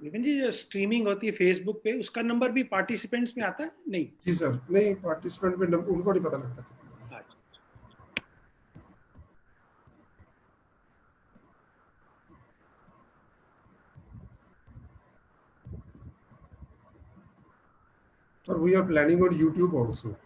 विपिन जी, जो स्ट्रीमिंग होती है फेसबुक पे, उसका नंबर भी पार्टिसिपेंट्स में आता है? नहीं जी सर, नहीं, पार्टिसिपेंट में उनको नहीं पता लगता। अच्छा। Sir, we are planning on YouTube also.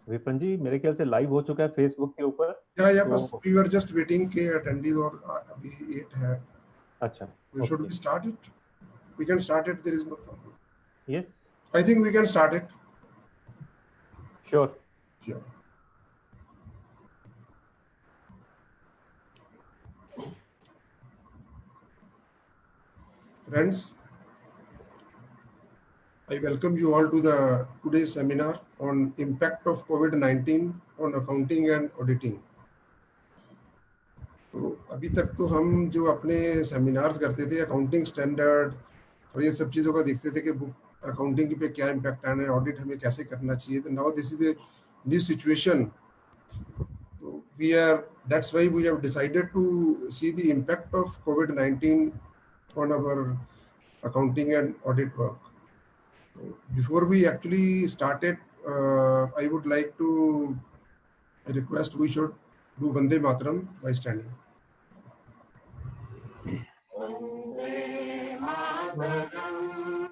Vipin जी, मेरे ख्याल से लाइव हो चुका है फेसबुक के ऊपर। या बस we were just waiting के attendees और अभी 8 है। अच्छा, should we start it? We can start it, there is no problem. Yes, I think we can start it. Sure. Yeah. Friends, I welcome you all to the today's seminar on impact of COVID-19 on accounting and auditing. तो अभी तक तो हम जो अपने seminars करते थे accounting standard और ये सब चीज़ों का देखते थे कि बुक अकाउंटिंग पे क्या इम्पैक्ट आना है, ऑडिट हमें कैसे करना चाहिए। तो now this is a new situation, तो we are that's why we have decided to see the impact of covid on our accounting and audit work. So before we actually started, I would like to request we should do Vande Mataram by standing. Vande Mataram,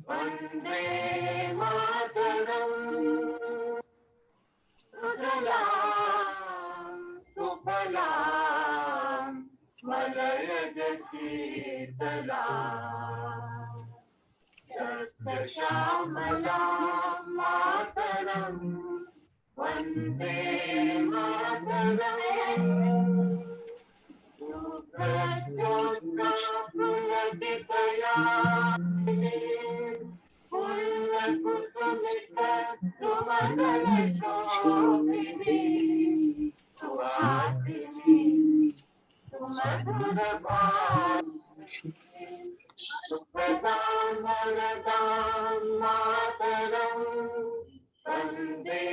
Vande Mataram, Sujalam, Sufalam, Malayajashitalam, Shamalam Mataram, Vande Mataram, Suprajotapulakitayamini, Pullakutumita Sumadalashobhini, Suhasini, Sumadhurabhavini, Supradam Varadam Mataram, Vande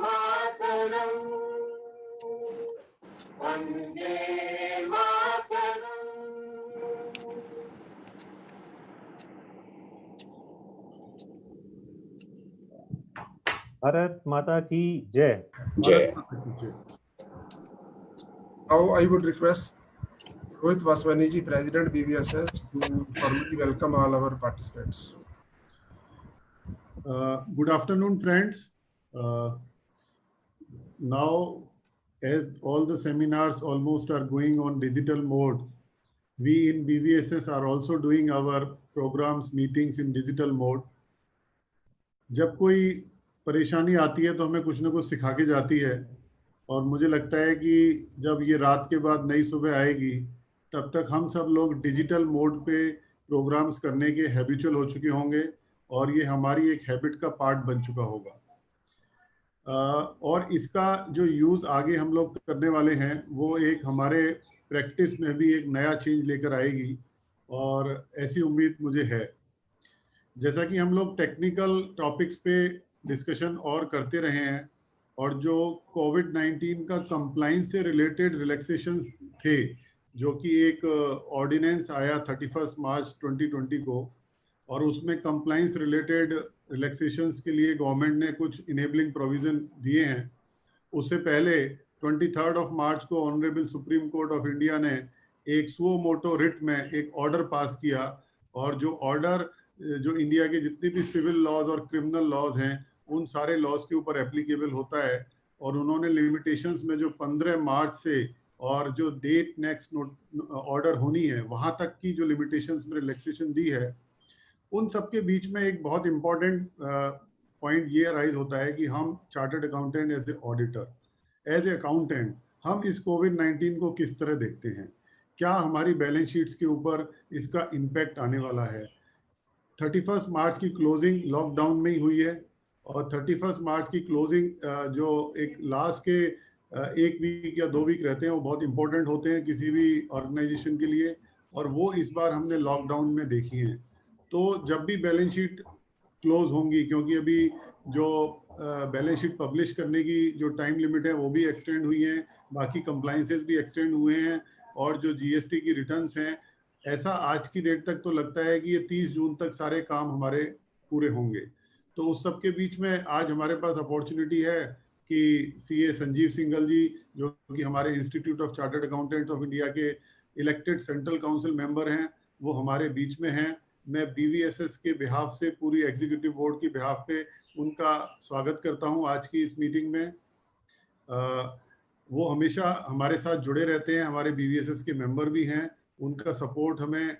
Mataram, Vande Mataram. Bharat माता की जय। जय। Now I would request Rohit Vaswani ji, President BVSS, to formally welcome all our participants. Good afternoon, friends. Now, as all the seminars almost are going on digital mode, we in BVSS are also doing our programs, meetings in digital mode. जब कोई परेशानी आती है तो हमें कुछ ना कुछ सिखा के जाती है, और मुझे लगता है कि जब ये रात के बाद नई सुबह आएगी तब तक हम सब लोग डिजिटल मोड पे प्रोग्राम्स करने के हैबिचुअल हो चुके होंगे और ये हमारी एक हैबिट का पार्ट बन चुका होगा। और इसका जो यूज़ आगे हम लोग करने वाले हैं वो एक हमारे प्रैक्टिस में भी एक नया चेंज लेकर आएगी, और ऐसी उम्मीद मुझे है। जैसा कि हम लोग टेक्निकल टॉपिक्स पे डिस्कशन और करते रहे हैं, और जो कोविड-19 का कंप्लाइंस से रिलेटेड रिलैक्सेशंस थे, जो कि एक ऑर्डिनेंस आया 31 मार्च 2020 को, और उसमें कंप्लाइंस रिलेटेड रिलैक्सेशंस के लिए गवर्नमेंट ने कुछ इनेबलिंग प्रोविजन दिए हैं। उससे पहले 23 मार्च को honourable supreme court of India ने एक सुओ मोटो रिट में एक ऑर्डर पास किया, और जो ऑर्डर जो इंडिया के जितने भी सिविल लॉज और क्रिमिनल लॉज हैं उन सारे लॉज के ऊपर एप्लीकेबल होता है। और उन्होंने लिमिटेशंस में जो 15 मार्च से और जो डेट नेक्स्ट ऑर्डर होनी है वहां तक की जो लिमिटेशंस में रिलैक्सेशन दी है, उन सबके बीच में एक बहुत इंपॉर्टेंट पॉइंट ये अराइज होता है कि हम chartered accountant as a auditor, as a accountant, हम इस कोविड-19 को किस तरह देखते हैं, क्या हमारी बैलेंस शीट्स के ऊपर इसका इम्पैक्ट आने वाला है। 31 मार्च की क्लोजिंग लॉकडाउन में ही हुई है, और 31 मार्च की क्लोजिंग जो एक लास्ट के 1 वीक या 2 वीक रहते हैं वो बहुत इंपॉर्टेंट होते हैं किसी भी ऑर्गेनाइजेशन के लिए, और वो इस बार हमने लॉकडाउन में देखी हैं। तो जब भी बैलेंस शीट क्लोज होंगी, क्योंकि अभी जो बैलेंस शीट पब्लिश करने की जो टाइम लिमिट है वो भी एक्सटेंड हुई है, बाकी कंप्लाइंसेस भी एक्सटेंड हुए हैं, और जो जीएसटी की रिटर्न्स हैं, ऐसा आज की डेट तक तो लगता है कि ये 30 जून तक सारे काम हमारे पूरे होंगे। तो उस सब के बीच में आज हमारे पास अपॉर्चुनिटी है कि सीए संजीव सिंघल जी, जो कि हमारे institute of chartered accountants of India के इलेक्टेड सेंट्रल काउंसिल मेंबर हैं, वो हमारे बीच में हैं। मैं बीवीएसएस के बिहाफ से, पूरी एग्जीक्यूटिव बोर्ड की बिहाफ पे उनका स्वागत करता हूं आज की इस मीटिंग में। वो हमेशा हमारे साथ जुड़े रहते हैं, हमारे बीवीएसएस के मेंबर भी हैं, उनका सपोर्ट हमें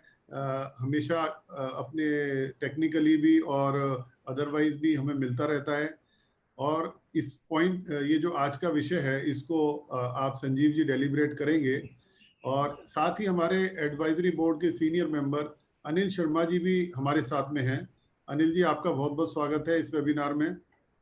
हमेशा अपने टेक्निकली भी और अदरवाइज भी हमें मिलता रहता है। और इस पॉइंट, ये जो आज का विषय है, इसको आप संजीव जी डेलिब्रेट करेंगे, और साथ ही हमारे एडवाइजरी बोर्ड के सीनियर मेंबर अनिल शर्मा जी भी हमारे साथ में हैं। अनिल जी, आपका बहुत बहुत स्वागत है इस वेबिनार में,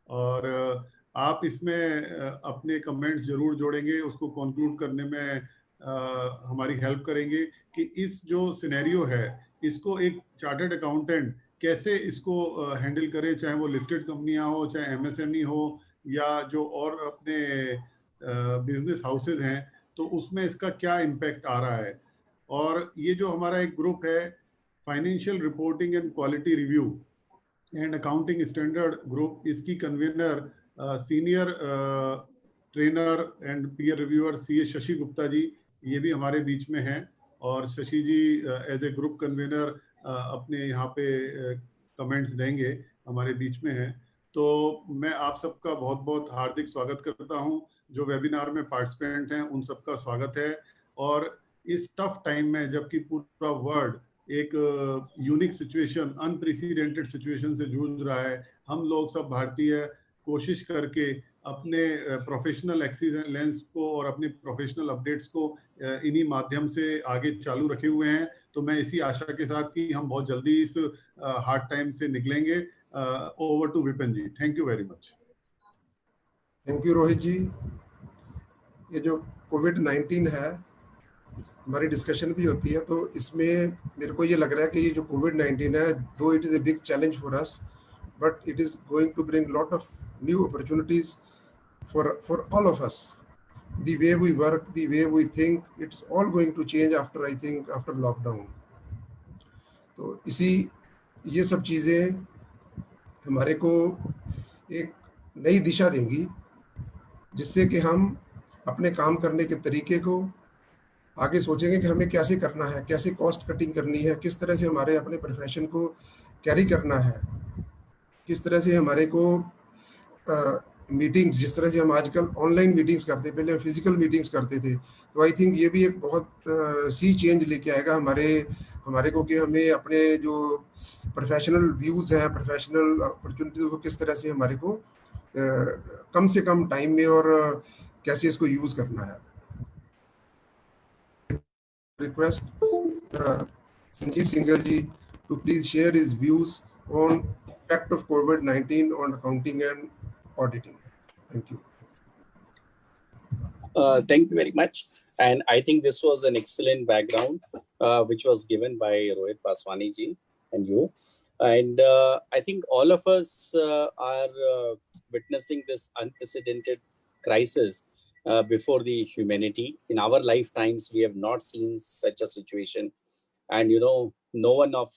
और आप इसमें अपने कमेंट्स जरूर जोड़ेंगे, उसको कंक्लूड करने में हमारी हेल्प करेंगे कि इस जो सिनेरियो है इसको एक चार्टर्ड अकाउंटेंट कैसे इसको हैंडल करे, चाहे वो लिस्टेड कंपनियां हो, चाहे एमएसएमई हो, या जो और अपने बिजनेस हाउसेज हैं, तो उसमें इसका क्या इम्पैक्ट आ रहा है। और ये जो हमारा एक ग्रुप है, financial reporting and quality review and accounting standard group, इसकी convener senior trainer and peer reviewer CA Shashi Gupta ji, ये भी हमारे बीच में हैं। और Shashi ji as a group convener अपने यहाँ पे कमेंट्स देंगे, हमारे बीच में हैं। तो मैं आप सबका बहुत बहुत हार्दिक स्वागत करता हूँ, जो वेबिनार में पार्टिसिपेंट हैं उन सबका स्वागत है। और इस टफ टाइम में, जबकि पूरा वर्ल्ड एक यूनिक सिचुएशन, अनप्रेसिडेंटेड सिचुएशन से जूझ रहा है, हम लोग सब भारतीय कोशिश करके अपने प्रोफेशनल एक्सीलेंस को और अपने प्रोफेशनल अपडेट्स को इन्हीं माध्यम से आगे चालू रखे हुए हैं। तो मैं इसी आशा के साथ कि हम बहुत जल्दी इस हार्ड टाइम से निकलेंगे। Over to Vipin ji, thank you very much. Thank you Rohit ji. ये जो कोविड-19 है, हमारी डिस्कशन भी होती है, तो इसमें मेरे को ये लग रहा है कि ये जो कोविड-19 है, दो it is a big challenge for us, but it is going to bring lot of new opportunities for all of us. The way we work, the way we think, it's all going to change after, I think, after lockdown. तो इसी ये सब चीज़ें हमारे को एक नई दिशा देंगी, जिससे कि हम अपने काम करने के तरीके को आगे सोचेंगे कि हमें कैसे करना है, कैसे कॉस्ट कटिंग करनी है, किस तरह से हमारे अपने प्रोफेशन को कैरी करना है, किस तरह से हमारे को मीटिंग्स, जिस तरह से हम आजकल ऑनलाइन मीटिंग्स करते, पहले फिजिकल मीटिंग्स करते थे, तो आई थिंक ये भी एक बहुत सी चेंज लेके आएगा हमारे को, कि हमें अपने जो प्रोफेशनल व्यूज़ हैं, प्रोफेशनल अपॉर्चुनिटीज़ को किस तरह से हमारे को कम से कम टाइम में और कैसे इसको यूज़ करना है। Request Sanjeev Singhal ji to please share his views on impact of COVID-19 on accounting and auditing. Thank you. Thank you very much. And I think this was an excellent background, which was given by Rohit Paswani ji and you. And I think all of us are witnessing this unprecedented crisis before the humanity. In our lifetimes, we have not seen such a situation. And, you know, no one of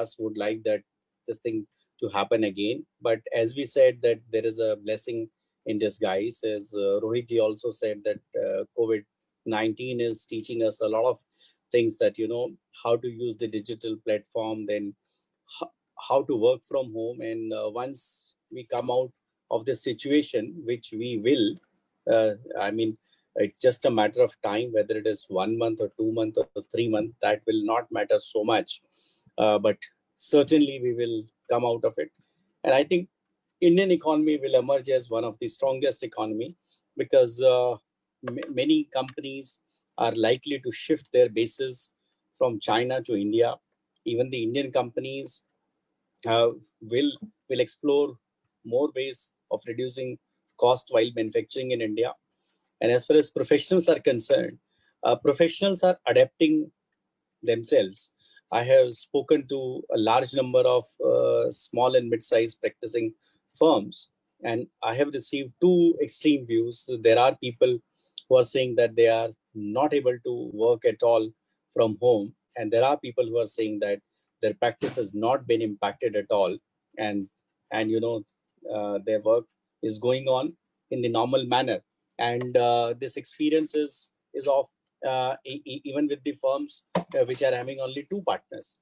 us would like that this thing to happen again. But as we said that there is a blessing in disguise, as Rohit ji also said that COVID-19 is teaching us a lot of things, that, you know, how to use the digital platform, then how to work from home. And once we come out of this situation, which we will, I mean, it's just a matter of time, whether it is 1 month or 2 months or 3 months, that will not matter so much. But certainly we will come out of it. And I think Indian economy will emerge as one of the strongest economy, because many companies are likely to shift their bases from China to India. Even the Indian companies will explore more ways of reducing cost while manufacturing in India. And as far as professionals are concerned, professionals are adapting themselves. I have spoken to a large number of small and mid-sized practicing firms, and I have received two extreme views. There are people who are saying that they are not able to work at all from home, and there are people who are saying that their practice has not been impacted at all, and you know, their work is going on in the normal manner. And this experience is of even with the firms which are having only 2 partners.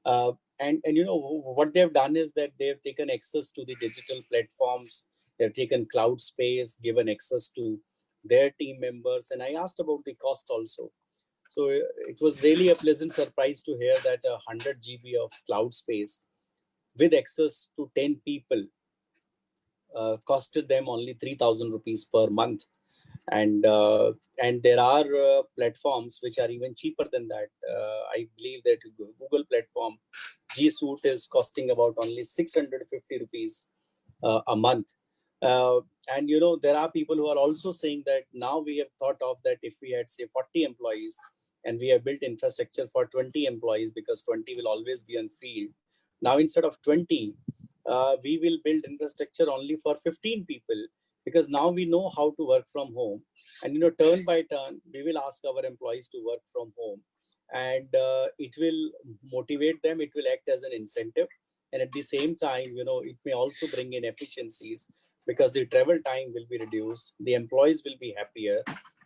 And you know, what they've done is that they've taken access to the digital platforms, they've taken cloud space, given access to their team members. And I asked about the cost also. So it was really a pleasant surprise to hear that 100 GB of cloud space with access to 10 people costed them only 3,000 rupees per month. And there are platforms which are even cheaper than that. I believe that Google platform G Suite is costing about only 650 rupees a month. And you know, there are people who are also saying that now we have thought of that if we had say 40 employees and we have built infrastructure for 20 employees, because 20 will always be on field. Now instead of 20, we will build infrastructure only for 15 people, because now we know how to work from home. And you know, turn by turn, we will ask our employees to work from home, and it will motivate them, it will act as an incentive. And at the same time, you know, it may also bring in efficiencies, because the travel time will be reduced, the employees will be happier,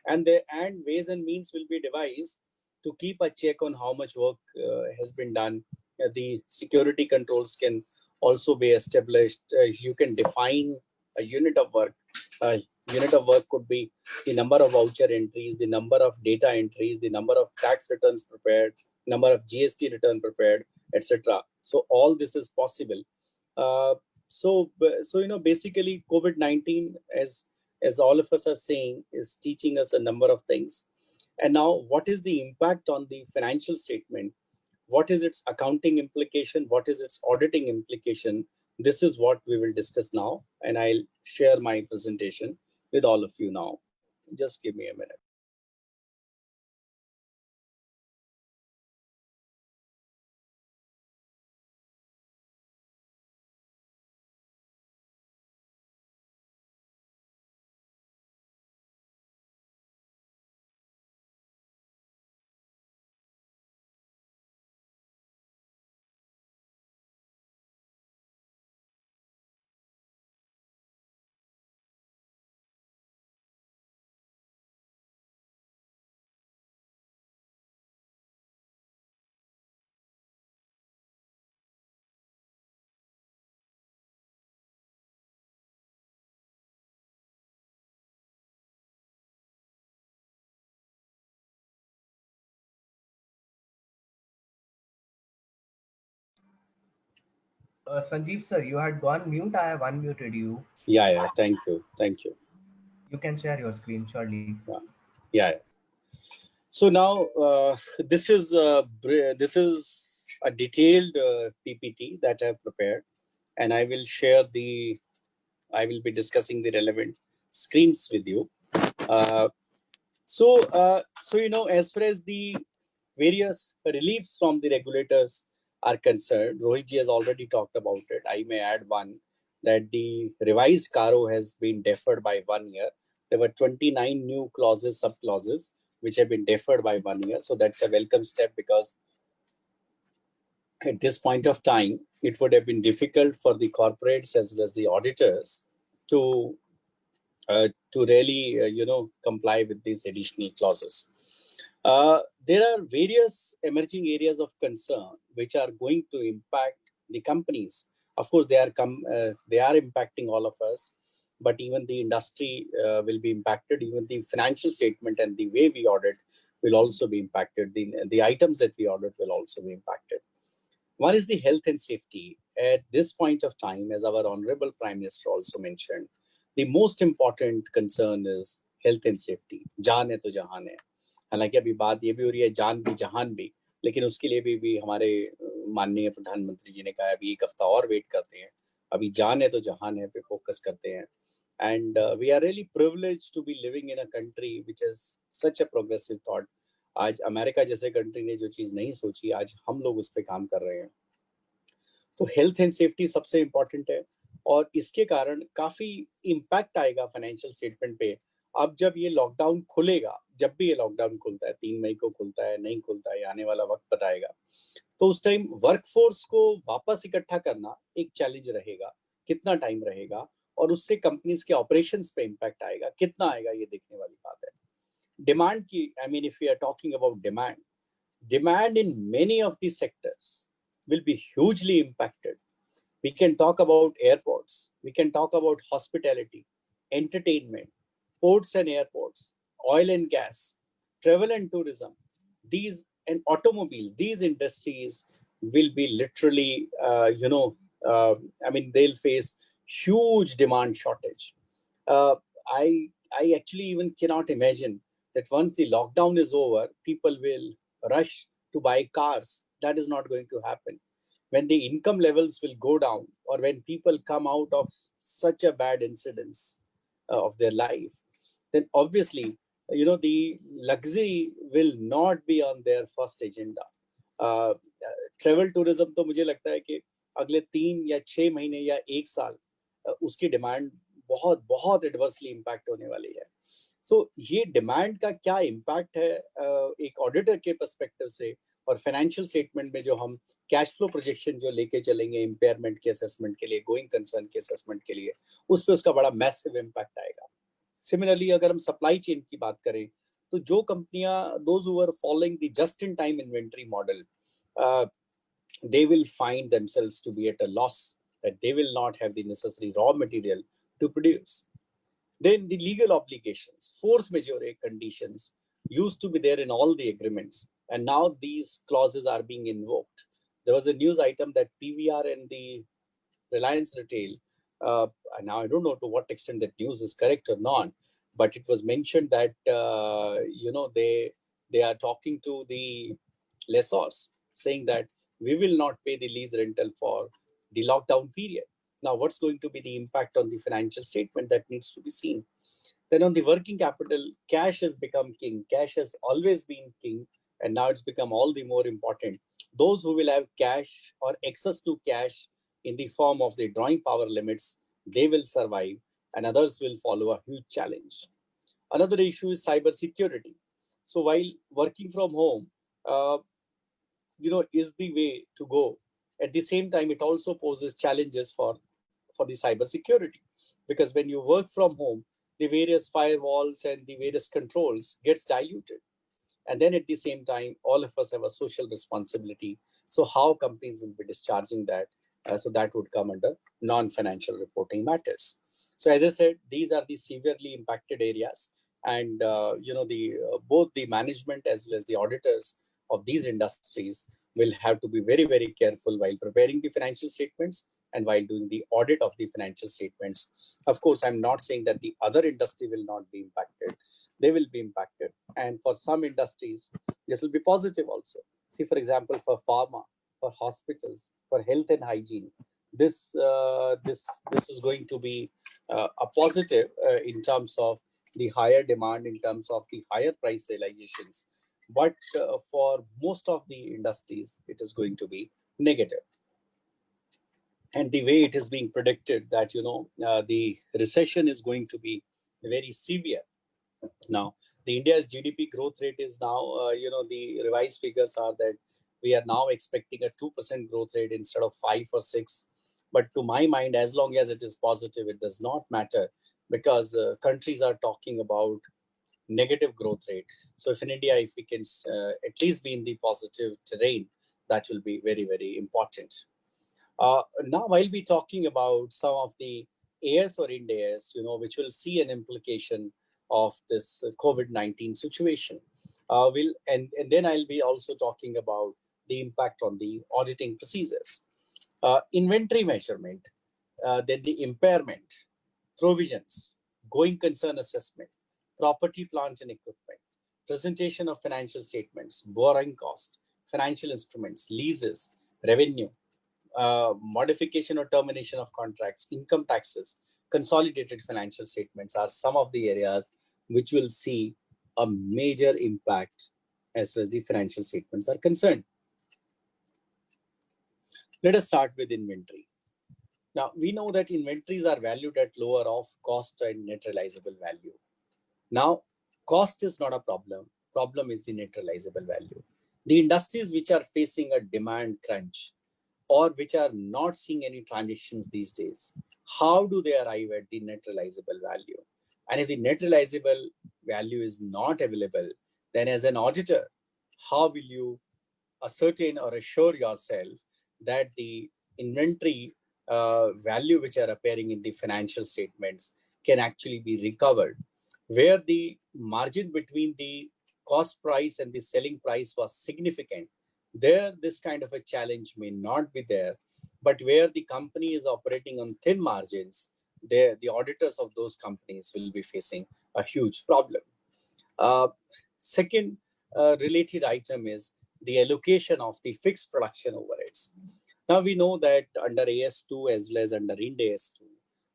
and ways and means will be devised to keep a check on how much work has been done. The security controls can also be established. You can define a unit of work. Unit of work could be the number of voucher entries, the number of data entries, the number of tax returns prepared, number of GST return prepared, etc. So all this is possible. So you know, basically COVID-19, as all of us are saying, is teaching us a number of things. And now, what is the impact on the financial statement? What is its accounting implication? What is its auditing implication? This is what we will discuss now, and I'll share my presentation with all of you now. Just give me a minute. Sanjeev sir, you had gone mute. I have unmuted you. Yeah. Thank you. You can share your screen, surely. Yeah. So now this is a detailed PPT that I have prepared, and I will be discussing the relevant screens with you. So you know, as far as the various reliefs from the regulators are concerned, Rohit ji has already talked about it. I may add one, that the revised CARO has been deferred by 1 year. There were 29 new clauses, sub-clauses, which have been deferred by 1 year. So that's a welcome step, because at this point of time, it would have been difficult for the corporates as well as the auditors to really, comply with these additional clauses. There are various emerging areas of concern which are going to impact the companies. Of course, they are impacting all of us, but even the industry will be impacted. Even the financial statement and the way we audit will also be impacted. The items that we audit will also be impacted. One is the health and safety. At this point of time, as our Honorable Prime Minister also mentioned, the most important concern is health and safety. जान है तो जहान है. हालांकि अभी बात ये भी हो रही है जान भी जहान भी, लेकिन उसके लिए भी हमारे माननीय प्रधानमंत्री जी ने कहा अभी एक हफ्ता और वेट करते हैं. अभी जान है तो जहान है पे फोकस करते हैं. And we are really privileged to be living in a country which has such a progressive thought. आज अमेरिका जैसे कंट्री ने जो चीज नहीं सोची, आज हम लोग उस पर काम कर रहे हैं. तो हेल्थ एंड सेफ्टी सबसे इम्पोर्टेंट है और इसके कारण काफी इम्पैक्ट आएगा फाइनेंशियल स्टेटमेंट पे. अब जब ये लॉकडाउन खुलेगा, जब भी ये लॉकडाउन खुलता है, 3 मई को खुलता है, नहीं खुलता है, आने वाला वक्त बताएगा, तो उस टाइम वर्कफोर्स को वापस इकट्ठा करना एक चैलेंज रहेगा. कितना टाइम रहेगा और उससे कंपनीज के ऑपरेशंस पे इम्पैक्ट आएगा, कितना आएगा, ये देखने वाली बात है. डिमांड की, if we are talking about demand in many of the sectors will be hugely impacted. We can talk about airports, we can talk about hospitality, entertainment, ports and airports, oil and gas, travel and tourism, these and automobiles. These industries will be literally, they'll face huge demand shortage. I actually even cannot imagine that once the lockdown is over, people will rush to buy cars. That is not going to happen. When the income levels will go down, or when people come out of such a bad incidence of their life, then obviously, the luxury will not be on their first agenda. Travel tourism तो मुझे लगता है कि अगले 3 या 6 महीने या 1 साल उसकी डिमांड बहुत बहुत एडवर्सली इम्पैक्ट होने वाली है. सो ये डिमांड का क्या इम्पैक्ट है एक ऑडिटर के पर्सपेक्टिव से, और फाइनेंशियल स्टेटमेंट में जो हम कैश फ्लो प्रोजेक्शन जो लेके चलेंगे इम्पेयरमेंट के असेसमेंट के लिए, गोइंग कंसर्न के असेसमेंट के लिए, उस पर उसका बड़ा मैसिव इम्पैक्ट आएगा. सिमिलरली अगर हम सप्लाई चेन की बात करें, तो जो कंपनियां those who are following the just in time inventory model, they will find themselves to be at a loss, that they will not have the necessary raw material to produce. Then the legal obligations, force majeure conditions used to be there in all the agreements, and now these clauses are being invoked. There was a news item that PVR and the Reliance Retail, now I don't know to what extent that news is correct or not, but it was mentioned that they are talking to the lessors saying that we will not pay the lease rental for the lockdown period. Now, what's going to be the impact on the financial statement? That needs to be seen. Then on the working capital, cash has become king. Cash has always been king, and now it's become all the more important. Those who will have cash or access to cash in the form of the drawing power limits, they will survive, and others will follow a huge challenge. Another issue is cyber security. So while working from home, is the way to go. At the same time, it also poses challenges for the cyber security, because when you work from home, the various firewalls and the various controls gets diluted. And then at the same time, all of us have a social responsibility. So how companies will be discharging that? So that would come under non-financial reporting matters. So as I said, these are the severely impacted areas, and both the management as well as the auditors of these industries will have to be very, very careful while preparing the financial statements and while doing the audit of the financial statements. Of course, I'm not saying that the other industry will not be impacted. They will be impacted. And for some industries, this will be positive also. See, for example, for pharma, for hospitals, for health and hygiene, this is going to be a positive in terms of the higher demand, in terms of the higher price realizations. But for most of the industries, it is going to be negative. And the way it is being predicted that, the recession is going to be very severe. Now, the India's GDP growth rate is now, the revised figures are that we are now expecting a 2% growth rate instead of 5 or 6. But to my mind, as long as it is positive, it does not matter, because countries are talking about negative growth rate. So if in India, if we can at least be in the positive terrain, that will be very, very important. Now, I'll be talking about some of the AS or Ind AS, which will see an implication of this COVID-19 situation. And then I'll be also talking about the impact on the auditing procedures. Inventory measurement, then the impairment, provisions, going concern assessment, property, plant and equipment, presentation of financial statements, borrowing cost, financial instruments, leases, revenue, modification or termination of contracts, income taxes, consolidated financial statements are some of the areas which will see a major impact as far as the financial statements are concerned. Let us start with inventory. Now, we know that inventories are valued at lower of cost and net realizable value. Now, cost is not a problem. Problem is the net realizable value. The industries which are facing a demand crunch or which are not seeing any transactions these days, how do they arrive at the net realizable value? And if the net realizable value is not available, then as an auditor, how will you ascertain or assure yourself that the inventory value which are appearing in the financial statements can actually be recovered, where the margin between the cost price and the selling price was significant? There, this kind of a challenge may not be there, but where the company is operating on thin margins, there the auditors of those companies will be facing a huge problem. Second related item is the allocation of the fixed production overheads. Now we know that under AS2 as well as under Ind AS2,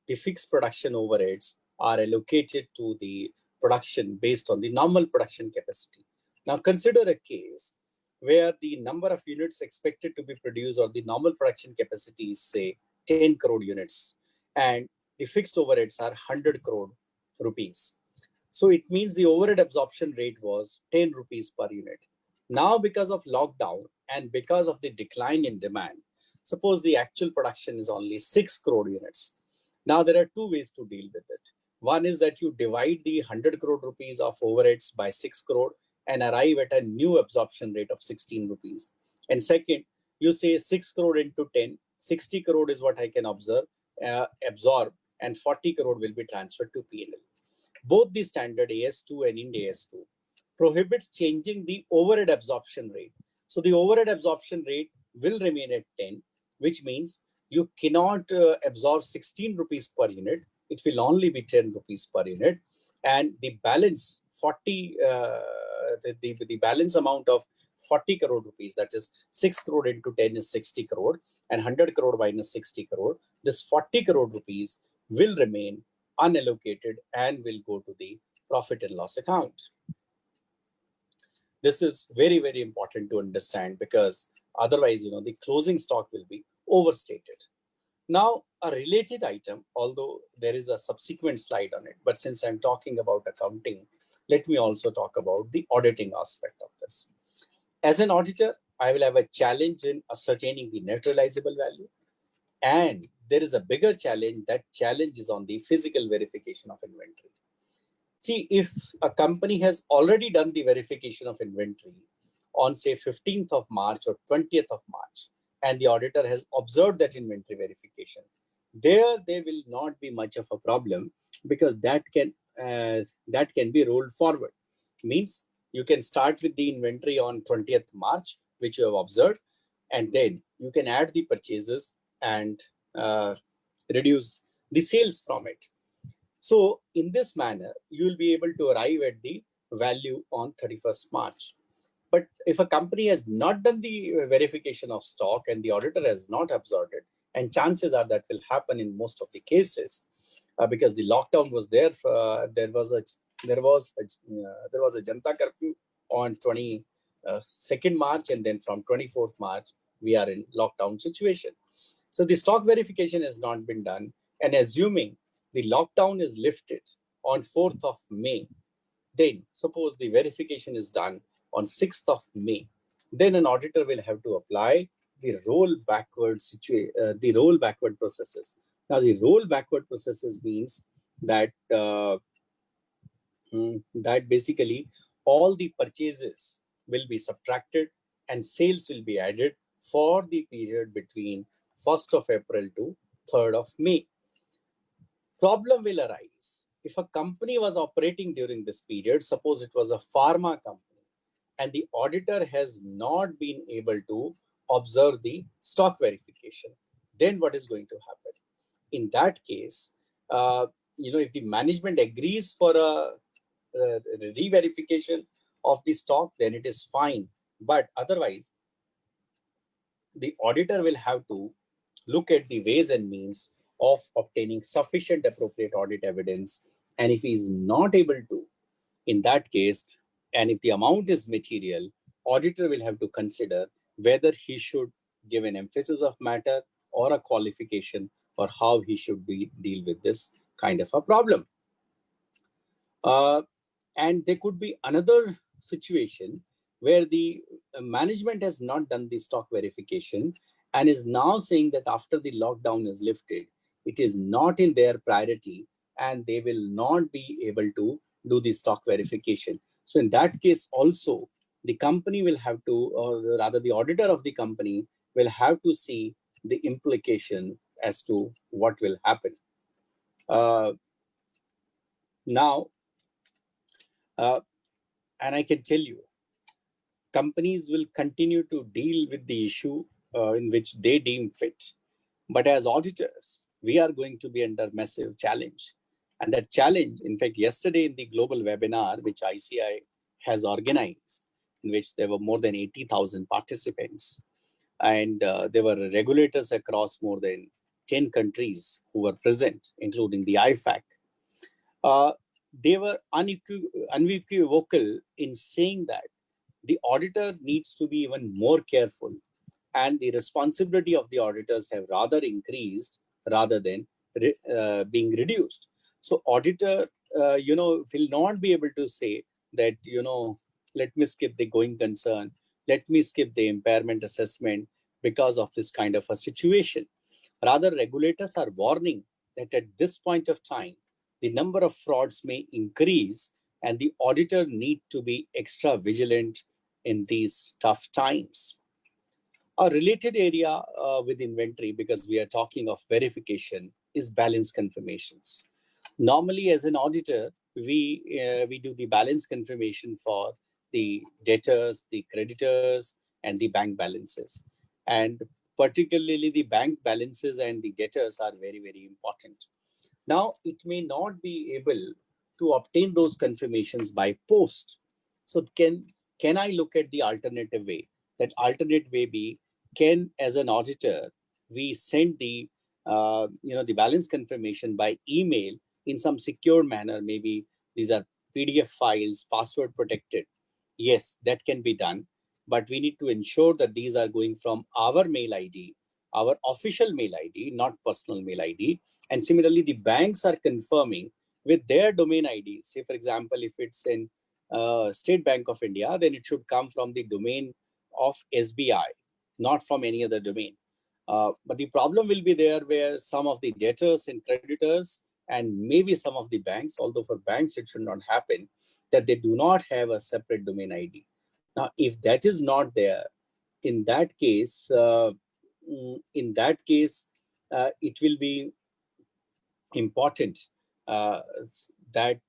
the fixed production overheads are allocated to the production based on the normal production capacity. Now consider a case where the number of units expected to be produced or the normal production capacity is, say, 10 crore units, and the fixed overheads are 100 crore rupees. So it means the overhead absorption rate was 10 rupees per unit. Now, because of lockdown and because of the decline in demand, suppose the actual production is only 6 crore units. Now, there are two ways to deal with it. One is that you divide the 100 crore rupees of overheads by 6 crore and arrive at a new absorption rate of 16 rupees. And second, you say 6 crore into 10, 60 crore is what I can absorb, and 40 crore will be transferred to P&L. Both the standard AS2 and Ind AS2 prohibits changing the overhead absorption rate. So the overhead absorption rate will remain at 10, which means you cannot absorb 16 rupees per unit. It will only be 10 rupees per unit. And the balance 40, the balance amount of 40 crore rupees, that is 6 crore into 10 is 60 crore, and 100 crore minus 60 crore, this 40 crore rupees will remain unallocated and will go to the profit and loss account. This is very, very important to understand, because otherwise, the closing stock will be overstated. Now, a related item, although there is a subsequent slide on it, but since I'm talking about accounting, let me also talk about the auditing aspect of this. As an auditor, I will have a challenge in ascertaining the net realizable value. And there is a bigger challenge. That challenge is on the physical verification of inventory. See, if a company has already done the verification of inventory on, say, 15th of March or 20th of March, and the auditor has observed that inventory verification, there will not be much of a problem, because that can be rolled forward. Means you can start with the inventory on 20th March, which you have observed, and then you can add the purchases and reduce the sales from it. So in this manner, you will be able to arrive at the value on 31st March. But if a company has not done the verification of stock and the auditor has not observed it, and chances are that will happen in most of the cases, because the lockdown was there. There was a Janata curfew on 22nd March, and then from 24th March we are in lockdown situation. So the stock verification has not been done, and assuming the lockdown is lifted on 4th of May, then suppose the verification is done on 6th of May. then an auditor will have to apply the roll backward processes. Now, the roll backward processes means that that basically all the purchases will be subtracted and sales will be added for the period between 1st of April to 3rd of May. Problem will arise if a company was operating during this period. Suppose it was a pharma company and the auditor has not been able to observe the stock verification. Then what is going to happen? In that case, if the management agrees for a re-verification of the stock, then it is fine. But otherwise, the auditor will have to look at the ways and means of obtaining sufficient appropriate audit evidence. And if he is not able to, in that case, and if the amount is material, auditor will have to consider whether he should give an emphasis of matter or a qualification, or how he should deal with this kind of a problem. And there could be another situation where the management has not done the stock verification and is now saying that after the lockdown is lifted, it is not in their priority and they will not be able to do the stock verification. So in that case also, the company will have to, or rather the auditor of the company will have to see the implication as to what will happen. And I can tell you, companies will continue to deal with the issue in which they deem fit. But as auditors, we are going to be under massive challenge. And that challenge, in fact, yesterday in the global webinar, which ICI has organized, in which there were more than 80,000 participants, and there were regulators across more than 10 countries who were present, including the IFAC. They were unequivocal in saying that the auditor needs to be even more careful, and the responsibility of the auditors have rather increased rather than being reduced. So auditor, will not be able to say that, let me skip the going concern, let me skip the impairment assessment because of this kind of a situation. Rather, regulators are warning that at this point of time, the number of frauds may increase and the auditor need to be extra vigilant in these tough times. A related area with inventory, because we are talking of verification, is balance confirmations. Normally, as an auditor, we do the balance confirmation for the debtors, the creditors, and the bank balances. And particularly the bank balances and the debtors are very, very important. Now, it may not be able to obtain those confirmations by post. So can I look at the alternative way? That alternate way be, can, as an auditor, we send the the balance confirmation by email in some secure manner? Maybe these are PDF files, password protected. Yes, that can be done, but we need to ensure that these are going from our mail ID, our official mail ID, not personal mail ID. And similarly, the banks are confirming with their domain ID. Say, for example, if it's in State Bank of India, then it should come from the domain of SBI, not from any other domain. But the problem will be there where some of the debtors and creditors and maybe some of the banks, although for banks it should not happen, that they do not have a separate domain ID. Now, if that is not there, in that case, it will be important that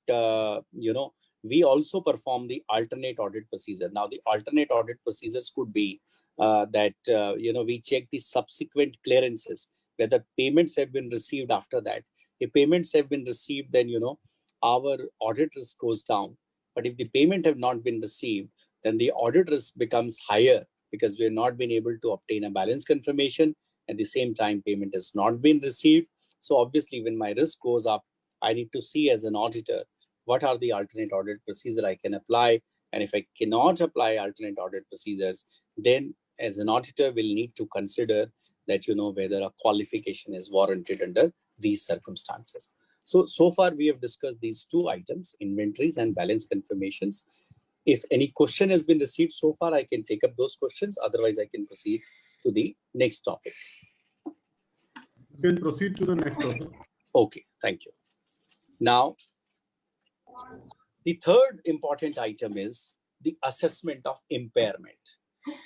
we also perform the alternate audit procedure. Now, the alternate audit procedures could be that we check the subsequent clearances, whether payments have been received after that. If payments have been received, then our audit risk goes down. But if the payment have not been received, then the audit risk becomes higher because we have not been able to obtain a balance confirmation. At the same time, payment has not been received. So obviously, when my risk goes up, I need to see as an auditor, what are the alternate audit procedures I can apply? And if I cannot apply alternate audit procedures, then as an auditor, we'll need to consider that, whether a qualification is warranted under these circumstances. So far we have discussed these two items, inventories and balance confirmations. If any question has been received so far, I can take up those questions. Otherwise, I can proceed to the next topic. You can proceed to the next topic. Okay, thank you. Now, the third important item is the assessment of impairment.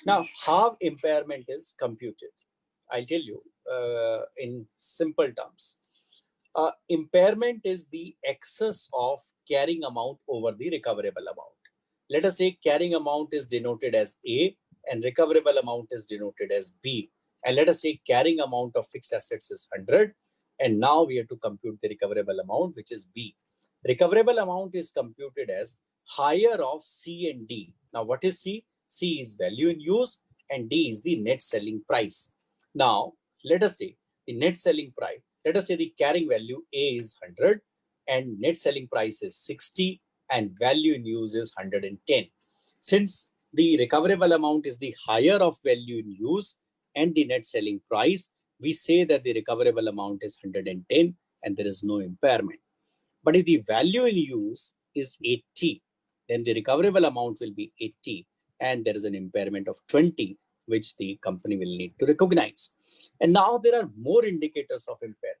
Now, how impairment is computed? I'll tell you in simple terms. Impairment is the excess of carrying amount over the recoverable amount. Let us say carrying amount is denoted as A and recoverable amount is denoted as B. And let us say carrying amount of fixed assets is 100. And now we have to compute the recoverable amount, which is B. Recoverable amount is computed as higher of C and D. Now, what is C? C is value in use and D is the net selling price. Now, let us say the net selling price. Let us say the carrying value A is 100 and net selling price is 60 and value in use is 110. Since the recoverable amount is the higher of value in use and the net selling price, we say that the recoverable amount is 110 and there is no impairment. But if the value in use is 80, then the recoverable amount will be 80 and there is an impairment of 20, which the company will need to recognize. And now there are more indicators of impairment.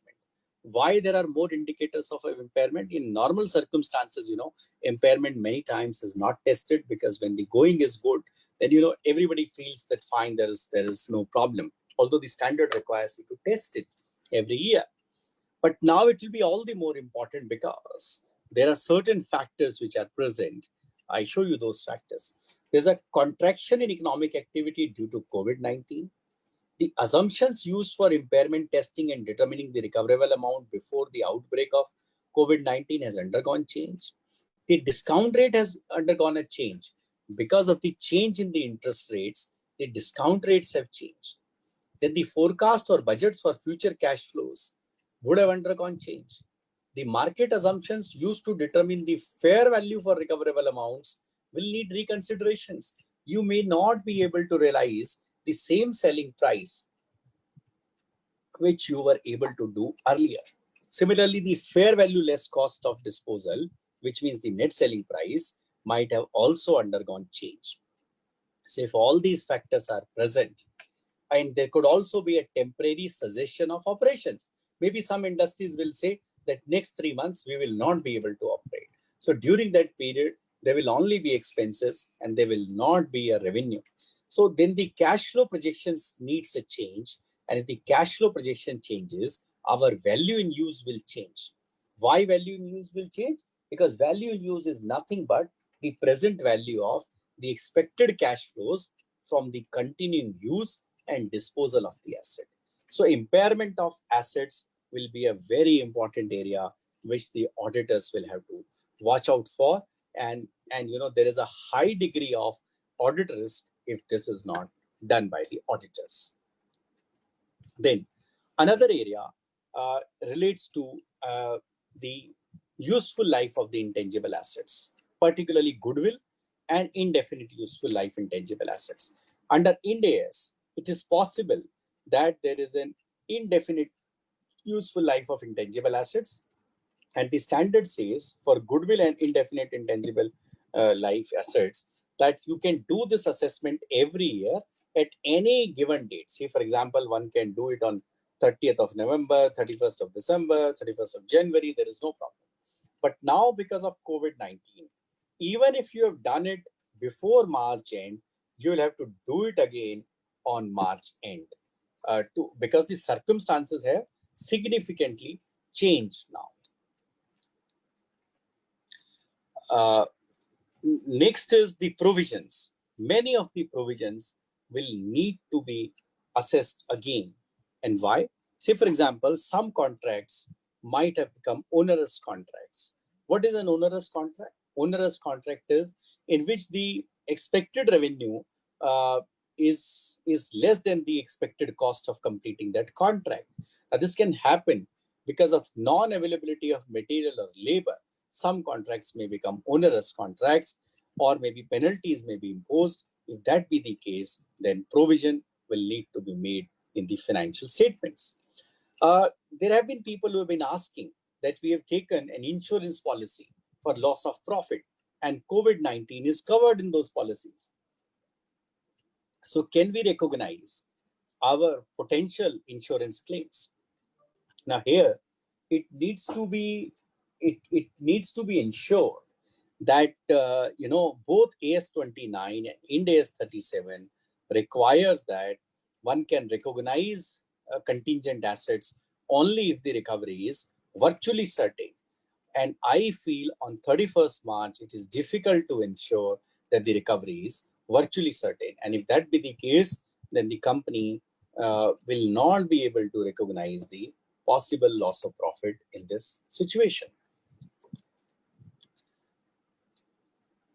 Why there are more indicators of impairment? In normal circumstances, impairment many times is not tested because when the going is good, then, everybody feels that fine, there is no problem. Although the standard requires you to test it every year. But now it will be all the more important because there are certain factors which are present. I show you those factors. There's a contraction in economic activity due to COVID-19. The assumptions used for impairment testing and determining the recoverable amount before the outbreak of COVID-19 has undergone change. The discount rate has undergone a change. Because of the change in the interest rates, the discount rates have changed. Then the forecast or budgets for future cash flows would have undergone change. The market assumptions used to determine the fair value for recoverable amounts will need reconsiderations. You may not be able to realize the same selling price which you were able to do earlier. Similarly, the fair value less cost of disposal, which means the net selling price, might have also undergone change. So if all these factors are present, and there could also be a temporary cessation of operations. Maybe some industries will say that next 3 months we will not be able to operate. So during that period, there will only be expenses and there will not be a revenue. So then the cash flow projections needs a change. And if the cash flow projection changes, our value in use will change. Why value in use will change? Because value in use is nothing but the present value of the expected cash flows from the continuing use and disposal of the asset. So impairment of assets will be a very important area which the auditors will have to watch out for. And there is a high degree of audit risk if this is not done by the auditors. Then another area relates to the useful life of the intangible assets, particularly goodwill and indefinite useful life intangible assets. Under Ind AS, it is possible that there is an indefinite useful life of intangible assets. And the standard says for goodwill and indefinite intangible life assets that you can do this assessment every year at any given date. Say, for example, one can do it on 30th of November, 31st of December, 31st of January, there is no problem. But now because of COVID-19, even if you have done it before March end, you will have to do it again on March end because the circumstances have significantly changed now. Next is the provisions. Many of the provisions will need to be assessed again. And why? Say, for example, some contracts might have become onerous contracts. What is an onerous contract? Onerous contract is in which the expected revenue is less than the expected cost of completing that contract. Now, this can happen because of non-availability of material or labor. Some contracts may become onerous contracts, or maybe penalties may be imposed. If that be the case, then provision will need to be made in the financial statements. There have been people who have been asking that we have taken an insurance policy for loss of profit. and COVID-19 is covered in those policies. So can we recognize our potential insurance claims? Now here, it needs to be ensured that both AS29 and Ind AS 37 requires that one can recognize contingent assets only if the recovery is virtually certain. And I feel on 31st March, it is difficult to ensure that the recovery is virtually certain. And if that be the case, then the company will not be able to recognize the possible loss of profit in this situation.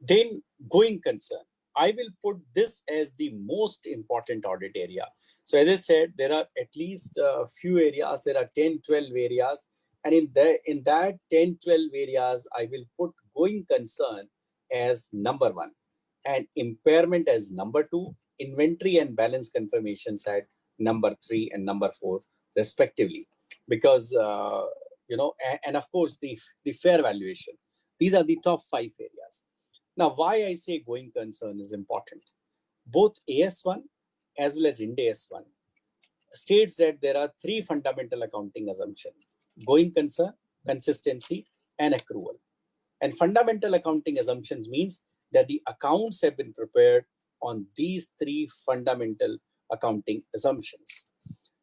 Then going concern, I will put this as the most important audit area. So as I said, there are at least a few areas, there are 10, 12 areas. And in that 10, 12 areas, I will put going concern as number 1 and impairment as number 2, inventory and balance confirmations at number 3 and number 4 respectively. Because, and of course, the fair valuation. These are the top 5 areas. Now, why I say going concern is important. Both AS1 as well as Ind AS1 states that there are 3 fundamental accounting assumptions: going concern, consistency, and accrual. And fundamental accounting assumptions means that the accounts have been prepared on these 3 fundamental accounting assumptions.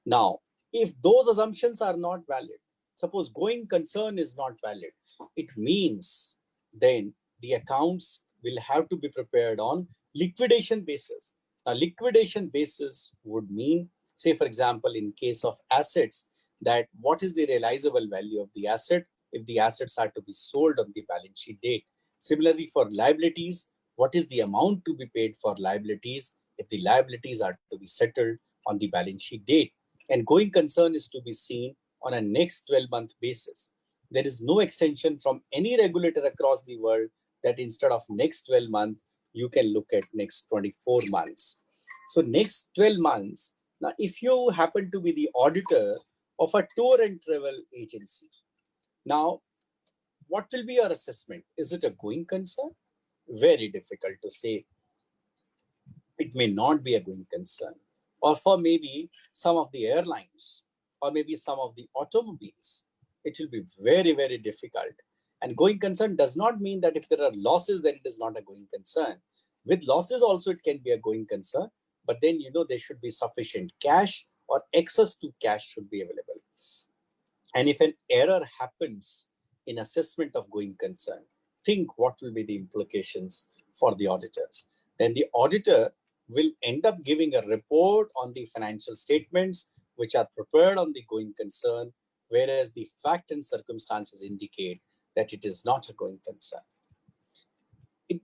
Now, if those assumptions are not valid, suppose going concern is not valid, it means then the accounts will have to be prepared on liquidation basis. Now, liquidation basis would mean, say, for example, in case of assets, that what is the realizable value of the asset if the assets are to be sold on the balance sheet date. Similarly, for liabilities, what is the amount to be paid for liabilities if the liabilities are to be settled on the balance sheet date. And going concern is to be seen on a next 12-month basis. There is no extension from any regulator across the world that instead of next 12 months, you can look at next 24 months. So next 12 months, now if you happen to be the auditor of a tour and travel agency, now what will be your assessment? Is it a going concern? Very difficult to say. It may not be a going concern. Or for maybe some of the airlines, or maybe some of the automobiles, it will be very, very difficult. And going concern does not mean that if there are losses, then it is not a going concern. With losses also, it can be a going concern, but then, there should be sufficient cash or access to cash should be available. And if an error happens in assessment of going concern, think what will be the implications for the auditors. Then the auditor will end up giving a report on the financial statements which are prepared on the going concern, whereas the fact and circumstances indicate that it is not a going concern.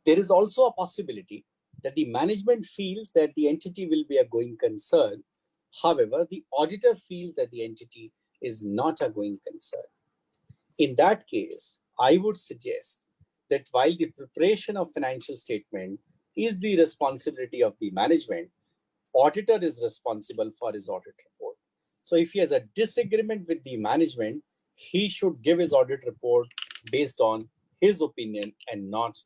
There is also a possibility that the management feels that the entity will be a going concern. However, the auditor feels that the entity is not a going concern. In that case, I would suggest that while the preparation of financial statement is the responsibility of the management, auditor is responsible for his audit report. So if he has a disagreement with the management, he should give his audit report based on his opinion and not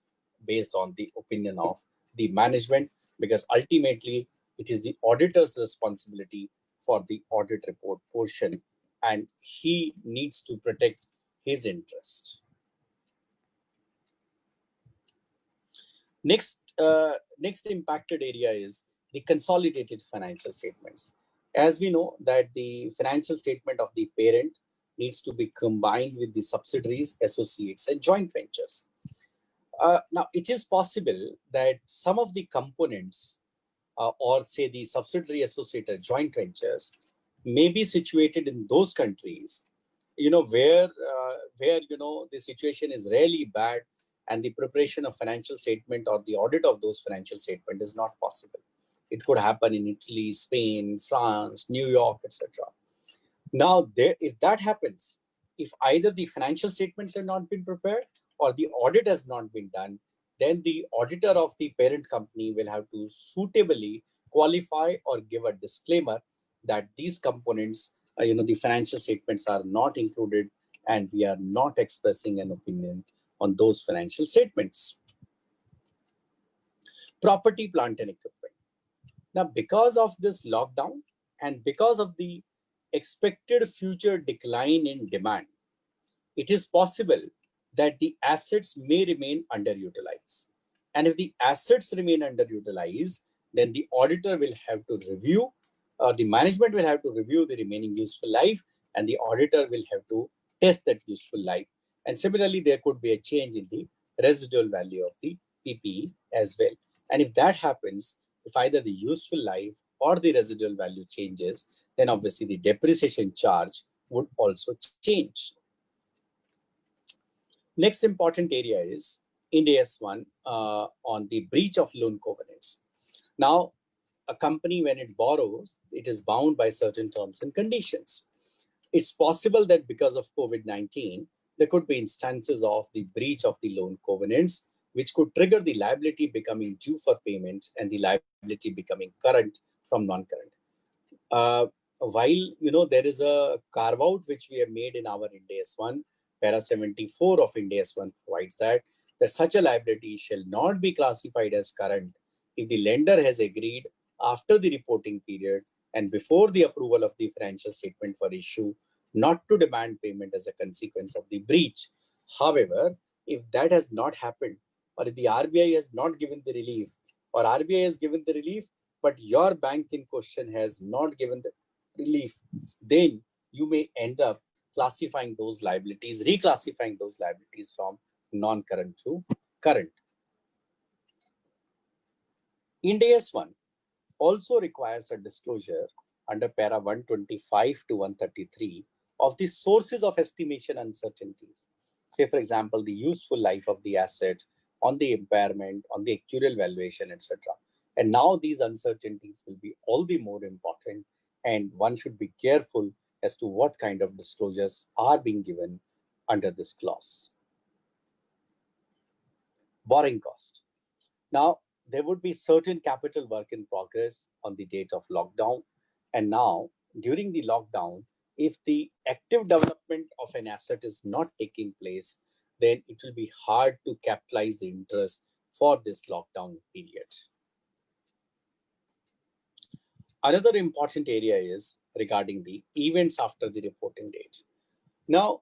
based on the opinion of the management, because ultimately it is the auditor's responsibility for the audit report portion, and he needs to protect his interest. Next impacted area is the consolidated financial statements. As we know that the financial statement of the parent needs to be combined with the subsidiaries, associates, and joint ventures. Now, it is possible that some of the components or say the subsidiary, associate, or joint ventures may be situated in those countries, where the situation is really bad and the preparation of financial statement or the audit of those financial statement is not possible. It could happen in Italy, Spain, France, New York, etc. Now, if that happens, if either the financial statements have not been prepared or the audit has not been done, then the auditor of the parent company will have to suitably qualify or give a disclaimer that these components, the financial statements are not included and we are not expressing an opinion on those financial statements. Property, plant and equipment. Now, because of this lockdown and because of the expected future decline in demand, it is possible that the assets may remain underutilized. And if the assets remain underutilized, then the auditor will have to review, or the management will have to review the remaining useful life, and the auditor will have to test that useful life. And similarly, there could be a change in the residual value of the PPE as well. And if that happens, if either the useful life or the residual value changes, then obviously the depreciation charge would also change. Next important area is Ind AS 1 on the breach of loan covenants. Now, a company, when it borrows, it is bound by certain terms and conditions. It's possible that because of COVID-19, there could be instances of the breach of the loan covenants, which could trigger the liability becoming due for payment and the liability becoming current from non-current. While there is a carve out which we have made in our Ind AS 1, para 74 of Ind AS 1 provides that such a liability shall not be classified as current if the lender has agreed after the reporting period and before the approval of the financial statement for issue not to demand payment as a consequence of the breach. However, if that has not happened, or if the RBI has not given the relief, or RBI has given the relief, but your bank in question has not given the relief, then you may end up classifying those liabilities, reclassifying those liabilities from non-current to current. Ind AS 1 also requires a disclosure under para 125 to 133 of the sources of estimation uncertainties. Say, for example, the useful life of the asset, on the impairment, on the actuarial valuation, etc. And now these uncertainties will be all the more important, and one should be careful as to what kind of disclosures are being given under this clause. Borrowing cost. Now, there would be certain capital work in progress on the date of lockdown. And now, during the lockdown, if the active development of an asset is not taking place, then it will be hard to capitalize the interest for this lockdown period. Another important area is regarding the events after the reporting date. Now,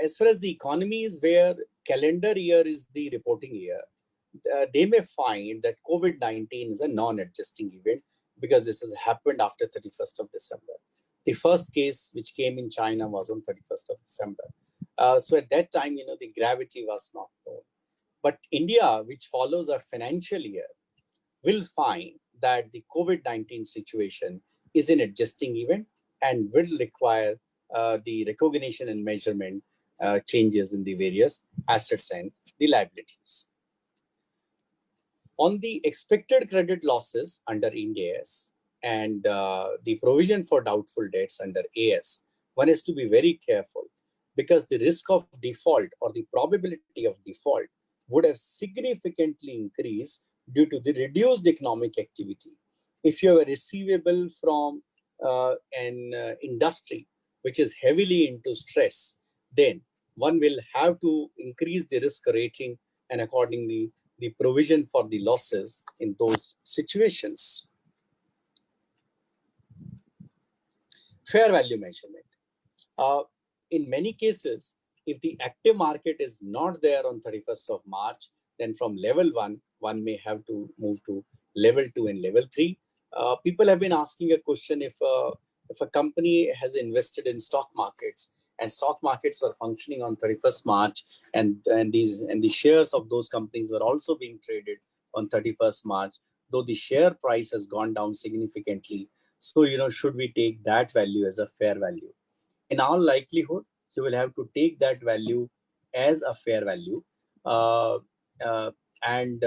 as far as the economy is where calendar year is the reporting year, they may find that COVID-19 is a non-adjusting event because this has happened after 31st of December. The first case which came in China was on 31st of December. So at that time, the gravity was not known. But India, which follows our financial year, will find that the COVID-19 situation is an adjusting event and will require the recognition and measurement changes in the various assets and the liabilities. On the expected credit losses under Ind AS and the provision for doubtful debts under AS, one has to be very careful because the risk of default or the probability of default would have significantly increased due to the reduced economic activity. If you have a receivable from an industry which is heavily into stress, then one will have to increase the risk rating and accordingly the provision for the losses in those situations. Fair value measurement. In many cases, if the active market is not there on 31st of March, then from level 1, one may have to move to level 2 and level 3. People have been asking a question if a company has invested in stock markets and stock markets were functioning on 31st March and the shares of those companies were also being traded on 31st March, though the share price has gone down significantly. So, should we take that value as a fair value? In all likelihood, you will have to take that value as a fair value and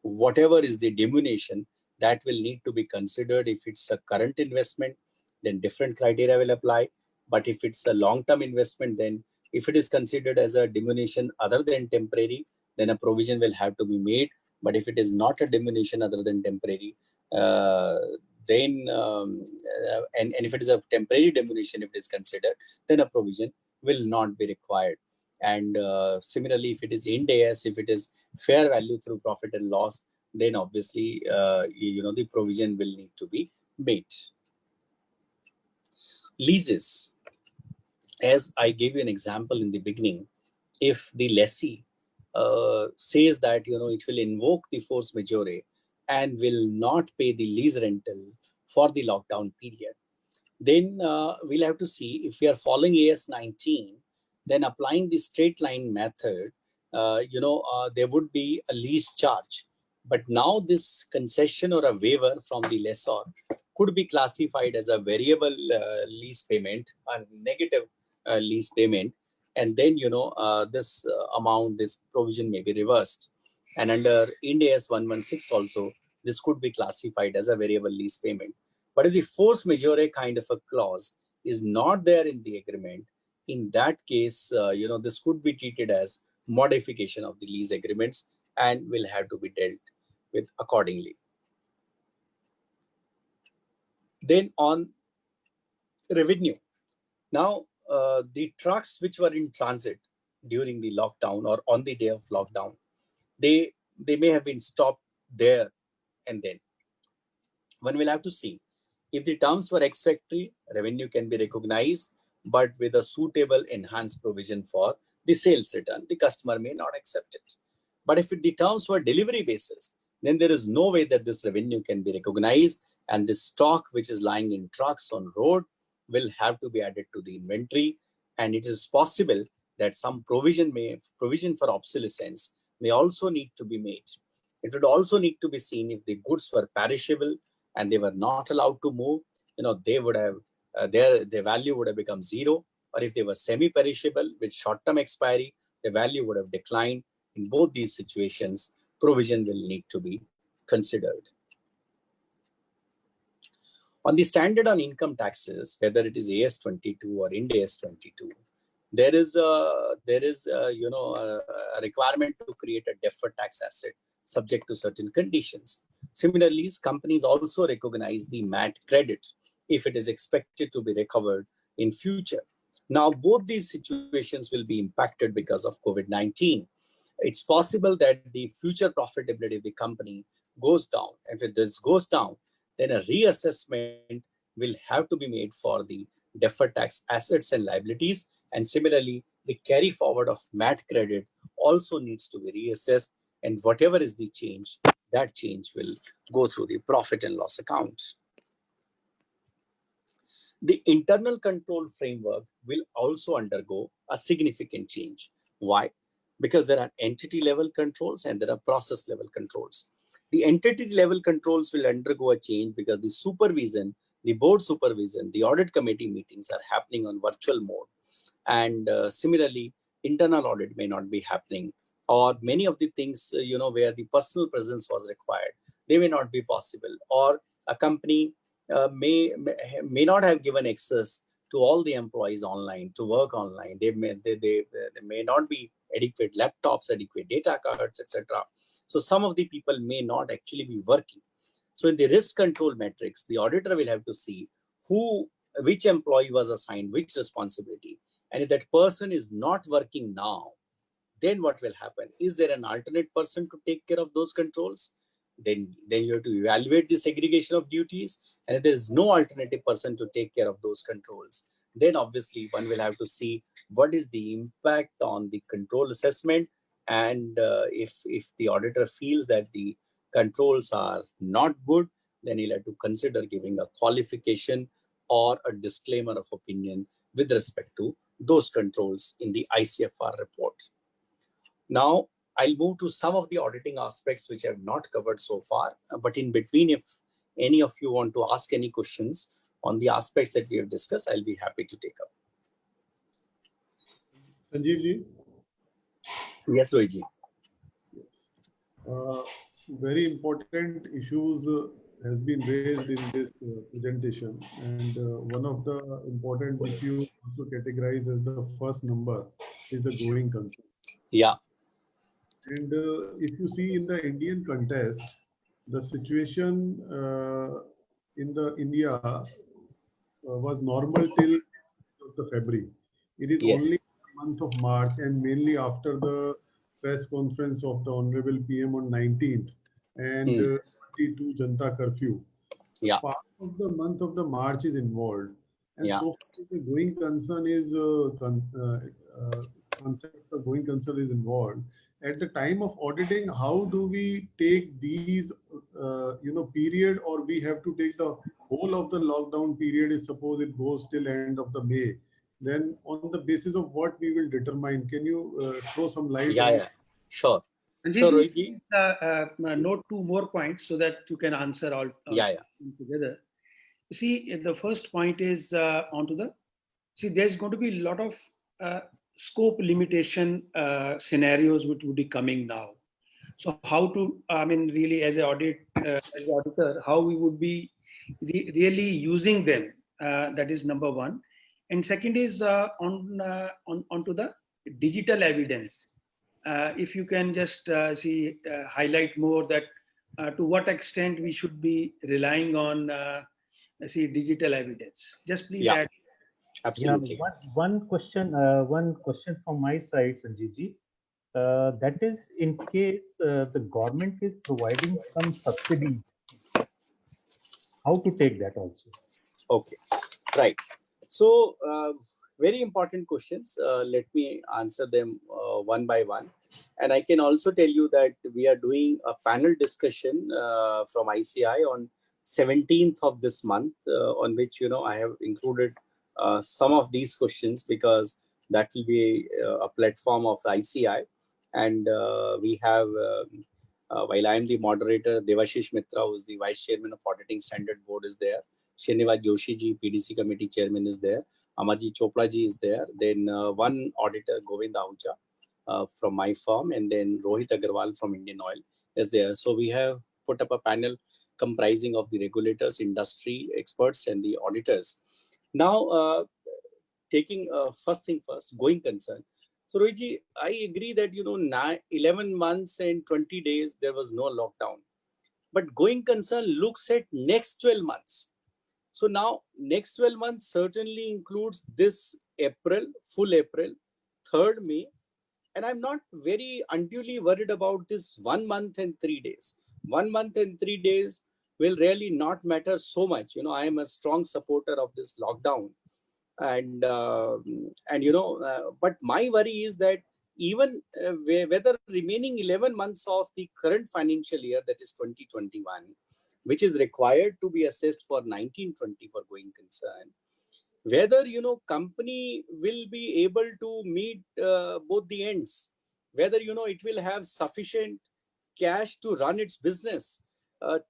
whatever is the diminution that will need to be considered. If it's a current investment, then different criteria will apply. But if it's a long-term investment, then if it is considered as a diminution other than temporary, then a provision will have to be made. But if it is not a diminution other than temporary, then and if it is a temporary diminution, if it is considered, then a provision will not be required. And similarly, if it is Ind AS, if it is fair value through profit and loss, then obviously, the provision will need to be made. Leases, as I gave you an example in the beginning, if the lessee says that, it will invoke the force majeure and will not pay the lease rental for the lockdown period, then we'll have to see if we are following AS 19, then applying the straight line method, there would be a lease charge. But now this concession or a waiver from the lessor could be classified as a variable lease payment, a negative lease payment. And then, this amount, this provision may be reversed. And under Ind AS 116 also, this could be classified as a variable lease payment. But if the force majeure kind of a clause is not there in the agreement, in that case, this could be treated as modification of the lease agreements and will have to be dealt with accordingly. Then on revenue. Now, the trucks which were in transit during the lockdown or on the day of lockdown, they may have been stopped there and then. One will have to see. If the terms were ex-factory, revenue can be recognized, but with a suitable enhanced provision for the sales return, the customer may not accept it. But if the terms were delivery basis, then there is no way that this revenue can be recognized, and the stock which is lying in trucks on road will have to be added to the inventory. And it is possible that some provision for obsolescence may also need to be made. It would also need to be seen if the goods were perishable and they were not allowed to move, they would have their value would have become zero. Or if they were semi-perishable with short-term expiry, the value would have declined. In both these situations, provision will need to be considered. On the standard on income taxes, whether it is AS 22 or Ind AS 22, there is a requirement to create a deferred tax asset subject to certain conditions. Similarly, companies also recognize the MAT credit if it is expected to be recovered in future. Now, both these situations will be impacted because of COVID-19. It's possible that the future profitability of the company goes down. And if this goes down, then a reassessment will have to be made for the deferred tax assets and liabilities. And similarly, the carry forward of MAT credit also needs to be reassessed. And whatever is the change, that change will go through the profit and loss account. The internal control framework will also undergo a significant change. Why? Because there are entity level controls and there are process level controls. The entity level controls will undergo a change because the supervision, the board supervision, the audit committee meetings are happening on virtual mode. And similarly, internal audit may not be happening, or many of the things, where the personal presence was required, they may not be possible, or a company may not have given access to all the employees online to work online. They may not be adequate laptops, adequate data cards, etc. So some of the people may not actually be working. So in the risk control metrics, the auditor will have to see which employee was assigned which responsibility. And if that person is not working now, then what will happen? Is there an alternate person to take care of those controls? Then you have to evaluate the segregation of duties. And if there is no alternative person to take care of those controls, then obviously one will have to see what is the impact on the control assessment. And if the auditor feels that the controls are not good, then he'll have to consider giving a qualification or a disclaimer of opinion with respect to those controls in the ICFR report. Now, I'll move to some of the auditing aspects which I have not covered so far, but in between, if any of you want to ask any questions on the aspects that we have discussed, I'll be happy to take up. Sanjeev ji? Yes, Rohit. Very important issues has been raised in this presentation, and one of the important which you also categorize as the first number is the going concern. Yeah. And if you see in the Indian context, the situation in the India was normal till the February. It is Yes. only month of March, and mainly after the press conference of the Honorable PM on 19th and 22 Janta curfew. Yeah. Part of the month of the March is involved, and Yeah. so far the going concern is concept of going concern is involved. At the time of auditing, how do we take these period, or we have to take the whole of the lockdown period? Is suppose it goes till end of the May, then on the basis of what we will determine? Can you throw some light on it? Sure. Sanjeev, Rohit, note 2 more points so that you can answer all together. You see, the first point is onto the, there's going to be a lot of scope limitation scenarios which would be coming now. So how to, really as an auditor, how we would be really using them. That is number one. And second is onto the digital evidence. If you can just highlight more that to what extent we should be relying on digital evidence. Just please add. Absolutely. Yeah, one question from my side, Sanjeev ji. That is, in case the government is providing some subsidies, how to take that also? Okay, right. So, very important questions. Let me answer them one by one. And I can also tell you that we are doing a panel discussion from ICI on 17th of this month, on which, I have included some of these questions, because that will be a platform of ICI. And we have, while I am the moderator, Devashish Mitra, who is the Vice Chairman of Auditing Standard Board, is there. Srinivas Joshi ji, PDC Committee Chairman, is there. Amarji Chopra ji is there. Then one auditor, Govind Ahuja, from my firm, and then Rohit Agarwal from Indian Oil is there. So we have put up a panel comprising of the regulators, industry experts, and the auditors. Now, taking first thing first, going concern. So Rohitji, I agree that 11 months and 20 days there was no lockdown, but going concern looks at next 12 months. So now next 12 months certainly includes this April, full April, 3rd May, and I'm not very unduly worried about this 1 month and 3 days. 1 month and 3 days will really not matter so much. I am a strong supporter of this lockdown. And but my worry is that even whether remaining 11 months of the current financial year, that is 2021, which is required to be assessed for 1920 for going concern, whether company will be able to meet both the ends, whether it will have sufficient cash to run its business.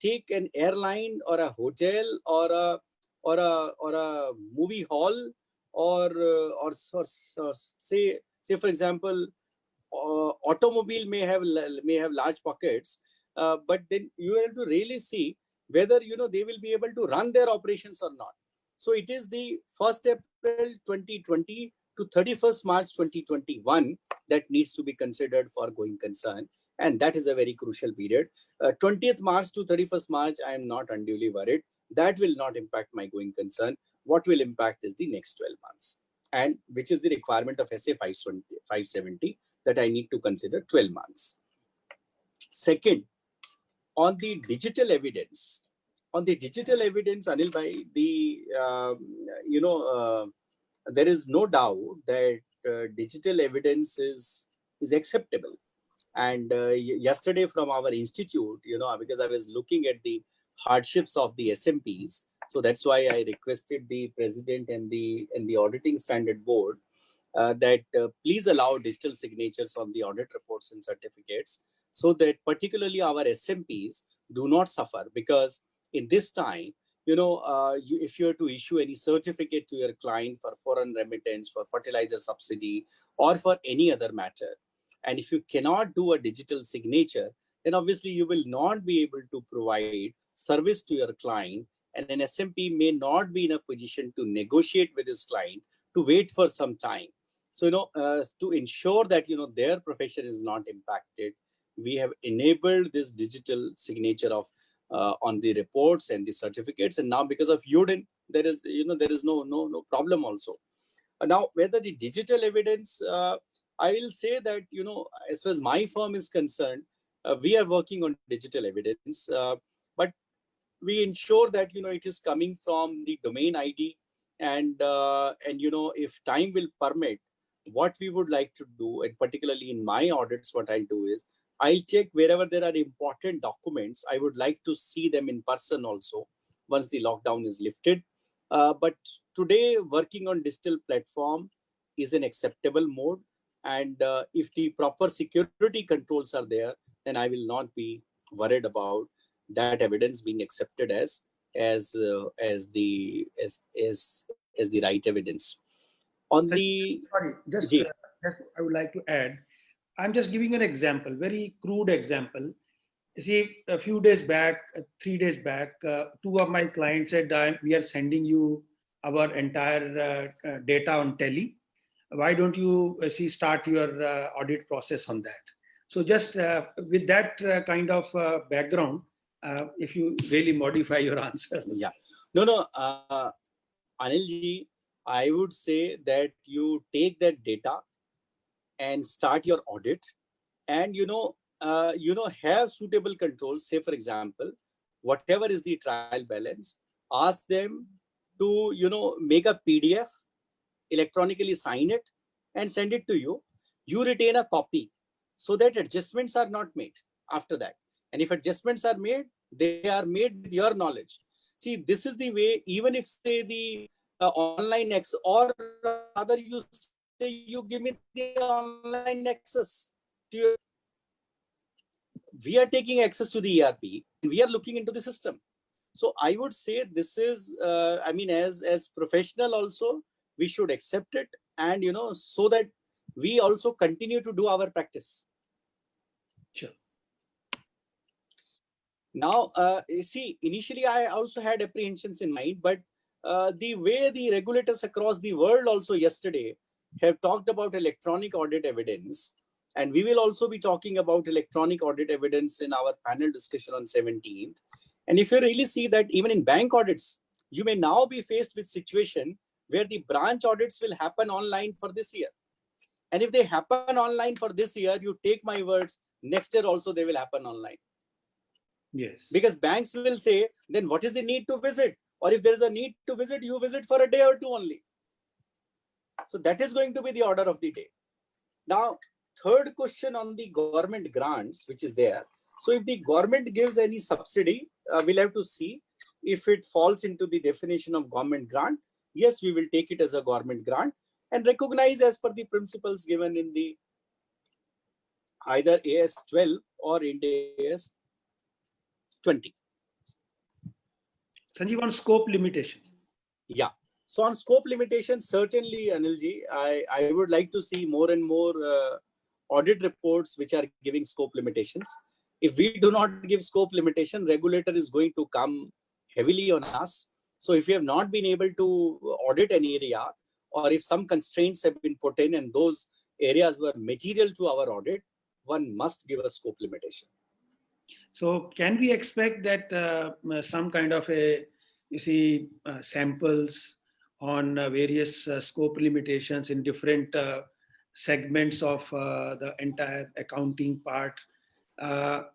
Take an airline or a hotel or a movie hall, or say for example, automobile may have large pockets, but then you have to really see whether they will be able to run their operations or not. So it is the 1st April 2020 to 31st March 2021 that needs to be considered for going concern, and that is a very crucial period. 20th March to 31st March, I am not unduly worried. That will not impact my going concern. What will impact is the next 12 months, and which is the requirement of SA 570 that I need to consider 12 months. Second, on the digital evidence, Anil bhai, there is no doubt that digital evidence is acceptable. And yesterday from our institute, because I was looking at the hardships of the SMPs, so that's why I requested the president and the auditing standard board that please allow digital signatures on the audit reports and certificates, so that particularly our SMPs do not suffer. Because in this time, if you are to issue any certificate to your client for foreign remittance, for fertilizer subsidy, or for any other matter, and if you cannot do a digital signature, then obviously you will not be able to provide service to your client, and an SMP may not be in a position to negotiate with his client, to wait for some time. So, to ensure that, their profession is not impacted, we have enabled this digital signature of on the reports and the certificates. And now because of UDIN, there is no problem also. Now, whether the digital evidence, I will say that, as far as my firm is concerned, we are working on digital evidence, but we ensure that, it is coming from the domain ID, and if time will permit, what we would like to do, and particularly in my audits, what I'll do is I'll check wherever there are important documents. I would like to see them in person also once the lockdown is lifted. But today, working on digital platform is an acceptable mode. And if the proper security controls are there, then I will not be worried about that evidence being accepted as the right evidence. On the Sorry, just I would like to add. I'm just giving an example, very crude example. You see, a few days back, 3 days back, two of my clients said, we are sending you our entire data on Tele. Why don't you start your audit process on that? So just with that kind of background, if you really modify your answer. Yeah. No, Anilji, I would say that you take that data and start your audit, and have suitable controls. Say, for example, whatever is the trial balance, ask them to make a PDF, electronically sign it, and send it to you. You retain a copy so that adjustments are not made after that. And if adjustments are made, they are made with your knowledge. See, this is the way. Even if, say, the online access, or rather you say you give me the online access to your, we are taking access to the ERP, we are looking into the system. So I would say this is, as professional also, we should accept it, and so that we also continue to do our practice. Sure. Now, see, initially I also had apprehensions in mind, but the way the regulators across the world also yesterday have talked about electronic audit evidence, and we will also be talking about electronic audit evidence in our panel discussion on 17th. And if you really see that even in bank audits, you may now be faced with situation where the branch audits will happen online for this year. And if they happen online for this year, you take my words, next year also they will happen online. Yes. Because banks will say, then what is the need to visit? Or if there is a need to visit, you visit for a day or two only. So that is going to be the order of the day. Now, third question on the government grants, which is there. So if the government gives any subsidy, we'll have to see if it falls into the definition of government grant. Yes, we will take it as a government grant and recognize as per the principles given in the either AS 12 or Ind AS 20. Sanjeev, on scope limitation. Yeah. So on scope limitation, certainly, Anilji, I would like to see more and more audit reports which are giving scope limitations. If we do not give scope limitation, regulator is going to come heavily on us. So if we have not been able to audit an area, or if some constraints have been put in and those areas were material to our audit, one must give a scope limitation. So can we expect that some kind of samples on various scope limitations in different segments of the entire accounting part, or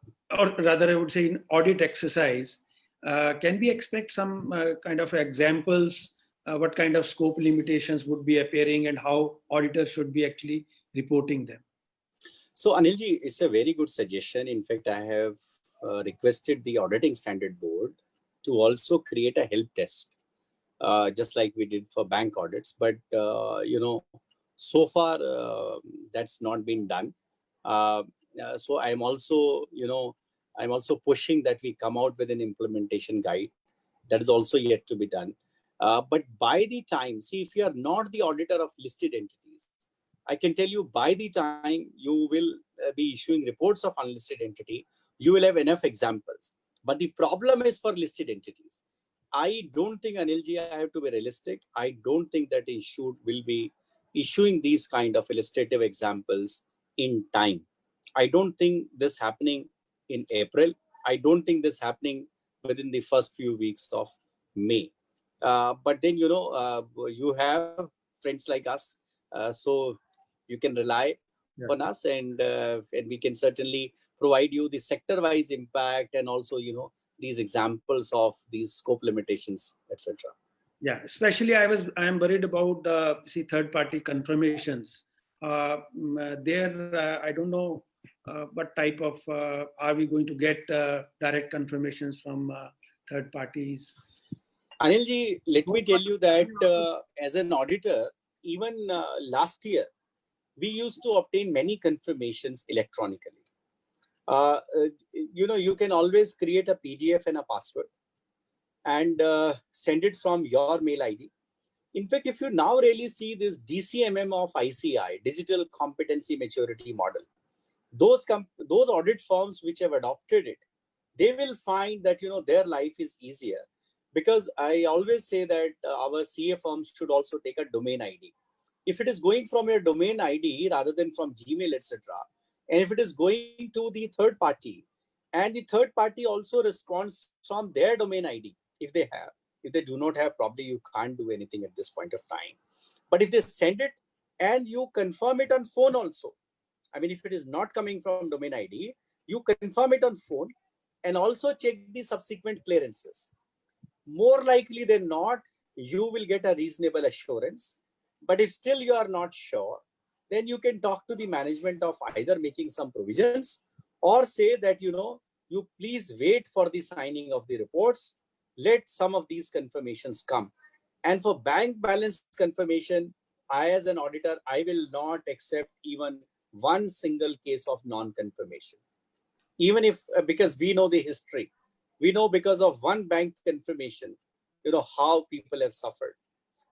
rather I would say in audit exercise, can we expect some kind of examples, what kind of scope limitations would be appearing and how auditors should be actually reporting them? So Anilji, it's a very good suggestion. In fact, I have requested the Auditing Standard Board to also create a help desk, just like we did for bank audits. But, so far that's not been done. So I'm also pushing that we come out with an implementation guide. That is also yet to be done. But by the time, see, if you are not the auditor of listed entities, I can tell you by the time you will be issuing reports of unlisted entity, you will have enough examples. But the problem is for listed entities. I don't think, Anilji, I have to be realistic. I don't think that will be issuing these kind of illustrative examples in time. I don't think this happening in April. I don't think this happening within the first few weeks of May. But then, you have friends like us. So you can rely on us, and we can certainly provide you the sector-wise impact and also, these examples of these scope limitations, etc. Yeah, especially I am worried about the third-party confirmations. I don't know what type of are we going to get direct confirmations from third parties. Anilji, let me tell you that as an auditor, even last year, we used to obtain many confirmations electronically. You can always create a PDF and a password and send it from your mail ID. In fact, if you now really see this DCMM of ICI, Digital Competency Maturity Model, those audit firms which have adopted it, they will find that their life is easier, because I always say that our CA firms should also take a domain ID. If it is going from your domain ID rather than from Gmail, etc., and if it is going to the third party, and the third party also responds from their domain ID, if they have. If they do not have, probably you can't do anything at this point of time. But if they send it and you confirm it on phone also, I mean, if it is not coming from domain ID, you confirm it on phone and also check the subsequent clearances. More likely than not, you will get a reasonable assurance. But if still you are not sure, then you can talk to the management of either making some provisions or say that, you please wait for the signing of the reports. Let some of these confirmations come. And for bank balance confirmation, I as an auditor, I will not accept even one single case of non-confirmation. Even if, because we know the history, we know because of one bank confirmation, how people have suffered.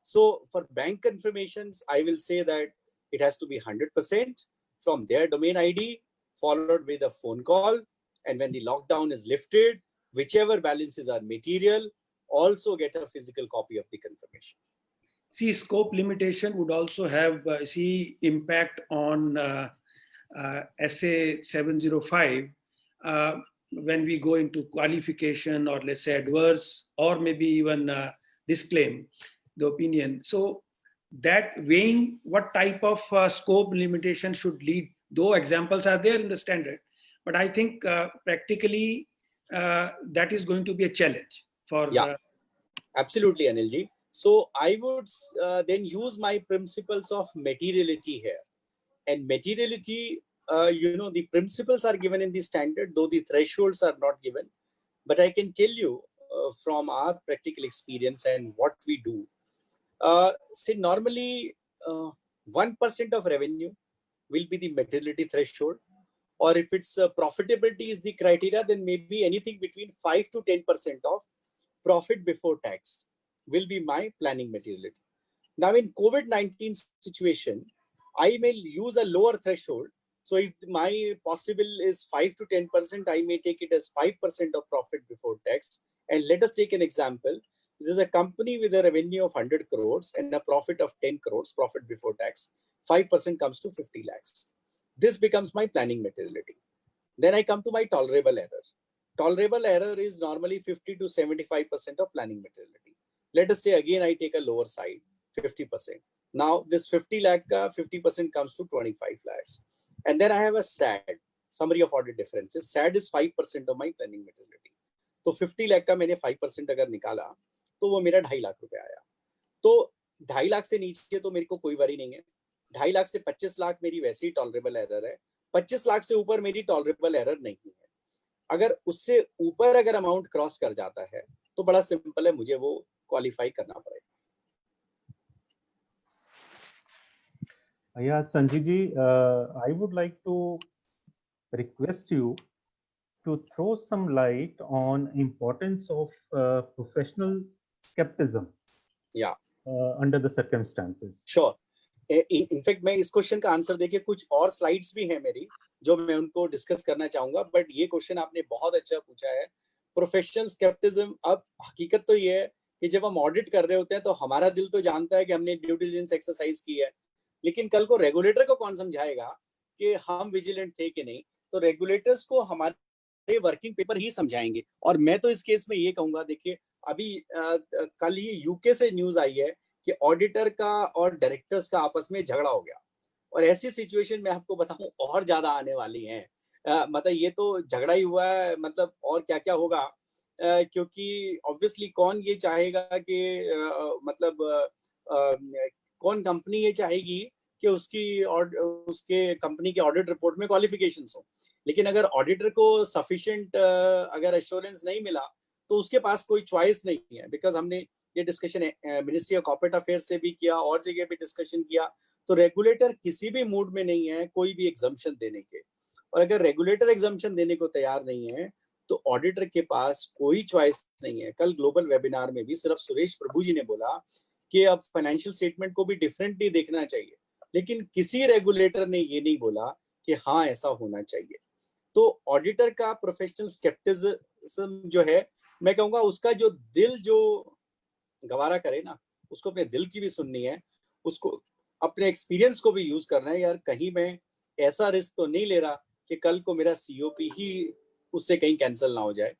So for bank confirmations, I will say that it has to be 100% from their domain ID, followed with a phone call. And when the lockdown is lifted, whichever balances are material, also get a physical copy of the confirmation. Scope limitation would also have impact on SA 705 when we go into qualification, or let's say adverse, or maybe even disclaim the opinion. So that weighing what type of scope limitation should lead, though examples are there in the standard, but I think practically that is going to be a challenge for. Absolutely, Anilji. So I would then use my principles of materiality here. And materiality, the principles are given in the standard, though the thresholds are not given. But I can tell you from our practical experience and what we do, say normally 1% of revenue will be the materiality threshold. Or if it's profitability is the criteria, then maybe anything between 5 to 10% of profit before tax will be my planning materiality. Now in COVID-19 situation, I may use a lower threshold. So if my possible is 5 to 10%, I may take it as 5% of profit before tax. And let us take an example. This is a company with a revenue of 100 crores and a profit of 10 crores, profit before tax. 5% comes to 50 lakhs. This becomes my planning materiality. Then I come to my tolerable error. Tolerable error is normally 50 to 75% of planning materiality. Let us say again, I take a lower side, 50%. Now this 50 lakh, 50% comes to 25 lakhs. And then I have a SAD, summary of audit differences. SAD is 5% of my planning materiality. तो 50 लाख का मैंने 5% अगर निकाला तो वो मेरा 2.5 लाख रुपए आया. तो 2.5 लाख से नीचे तो मेरे को कोई वरी नहीं है. 2.5 लाख से 25 लाख मेरी वैसे ही टॉलरेबल एरर है. 25 लाख से ऊपर मेरी टॉलरेबल एरर नहीं है. अगर उससे ऊपर अगर अमाउंट क्रॉस कर जाता है तो बड़ा सिंपल है, मुझे वो क्वालिफाई करना पड़ेगा. Yeah, Sanjeev ji, I would like to request you to throw some light on importance of professional skepticism. Yeah. Under the circumstances. Sure. In fact मैं इस क्वेश्चन का आंसर देके कुछ और स्लाइड्स भी हैं मेरी जो मैं उनको डिस्कस करना चाहूंगा, बट ये क्वेश्चन आपने बहुत अच्छा पूछा है. प्रोफेशनल स्केप्टिज्म, अब हकीकत तो ये है कि जब हम ऑडिट कर रहे होते हैं तो हमारा दिल तो जानता है कि हमने ड्यू डिलिजेंस एक्सरसाइज की है, लेकिन कल को रेगुलेटर को कौन समझाएगा कि हम विजिलेंट थे कि नहीं. तो रेगुलेटर्स को हमारे वर्किंग पेपर ही समझाएंगे. और मैं तो इस केस में ये कहूंगा, देखिए अभी कल ही यूके से न्यूज आई है कि ऑडिटर का और डायरेक्टर्स का आपस में झगड़ा हो गया, और ऐसी सिचुएशन में आपको बताऊं और ज्यादा आने वाली हैं। मतलब ये तो झगड़ा ही हुआ है, मतलब और क्या क्या होगा, क्योंकि ऑब्वियसली कौन ये चाहेगा कि मतलब कौन कंपनी ये चाहेगी कि उसके कंपनी के ऑडिट रिपोर्ट में क्वालिफिकेशंस हो, लेकिन अगर ऑडिटर को सफिशिएंट अगर एश्योरेंस नहीं मिला तो उसके पास कोई चॉइस नहीं है। बिकॉज हमने ये discussion ministry of corporate affairs से भी किया और जगह भी डिस्कशन किया, तो रेगुलेटर किसी भी मूड में नहीं है कोई भी एग्जम्पशन देने के, और अगर रेगुलेटर एग्जम्पशन देने को तैयार नहीं है तो ऑडिटर के पास कोई चॉइस नहीं है। कल ग्लोबल वेबिनार में भी सिर्फ सुरेश प्रभु जी ने बोला कि अब फाइनेंशियल स्टेटमेंट को भी डिफरेंटली देखना चाहिए, लेकिन किसी रेगुलेटर ने ये नहीं बोला कि हाँ ऐसा होना चाहिए। तो ऑडिटर का प्रोफेशनल स्केप्टिसिज्म जो है, मैं कहूंगा उसका जो दिल जो गवारा करे ना, उसको अपने दिल की भी सुननी है, उसको अपने एक्सपीरियंस को भी यूज करना है। यार कहीं मैं ऐसा रिस्क तो नहीं ले रहा कि कल को मेरा सीओपी ही उससे कहीं कैंसिल ना हो जाए,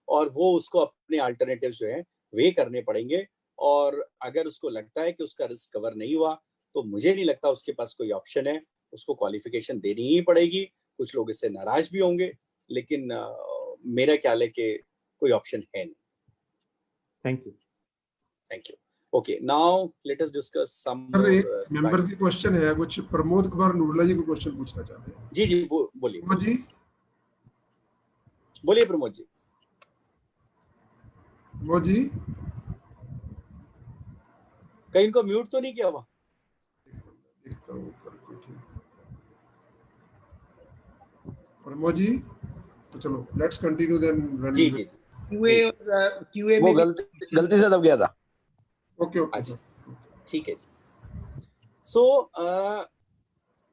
और वो उसको अपने अल्टरनेटिव जो है वे करने पड़ेंगे। और अगर उसको लगता है कि उसका रिस्क कवर नहीं हुआ तो मुझे नहीं लगता उसके पास कोई ऑप्शन है, उसको क्वालिफिकेशन देनी ही पड़ेगी। कुछ लोग इससे नाराज भी होंगे, लेकिन मेरा ख्याल है कि कोई ऑप्शन है नहीं। Thank you. Thank you. Okay, now let us discuss some एक मेंबर्स की क्वेश्चन है, कुछ प्रमोद कुमार नूरला जी को क्वेश्चन पूछना चाह रहे हैं। जी जी बोलिए प्रमोद जी। बोलिए प्रमोद जी। प्रमोद जी कहीं इनको म्यूट तो नहीं किया हुआ? देखता हूँ करके, ठीक। प्रमोद जी तो चलो लेट्स कंटिन्यू देन। जी जी QA और QA वो में गलती से दब गया था। ओके ओके अच्छा, ठीक है जी। सो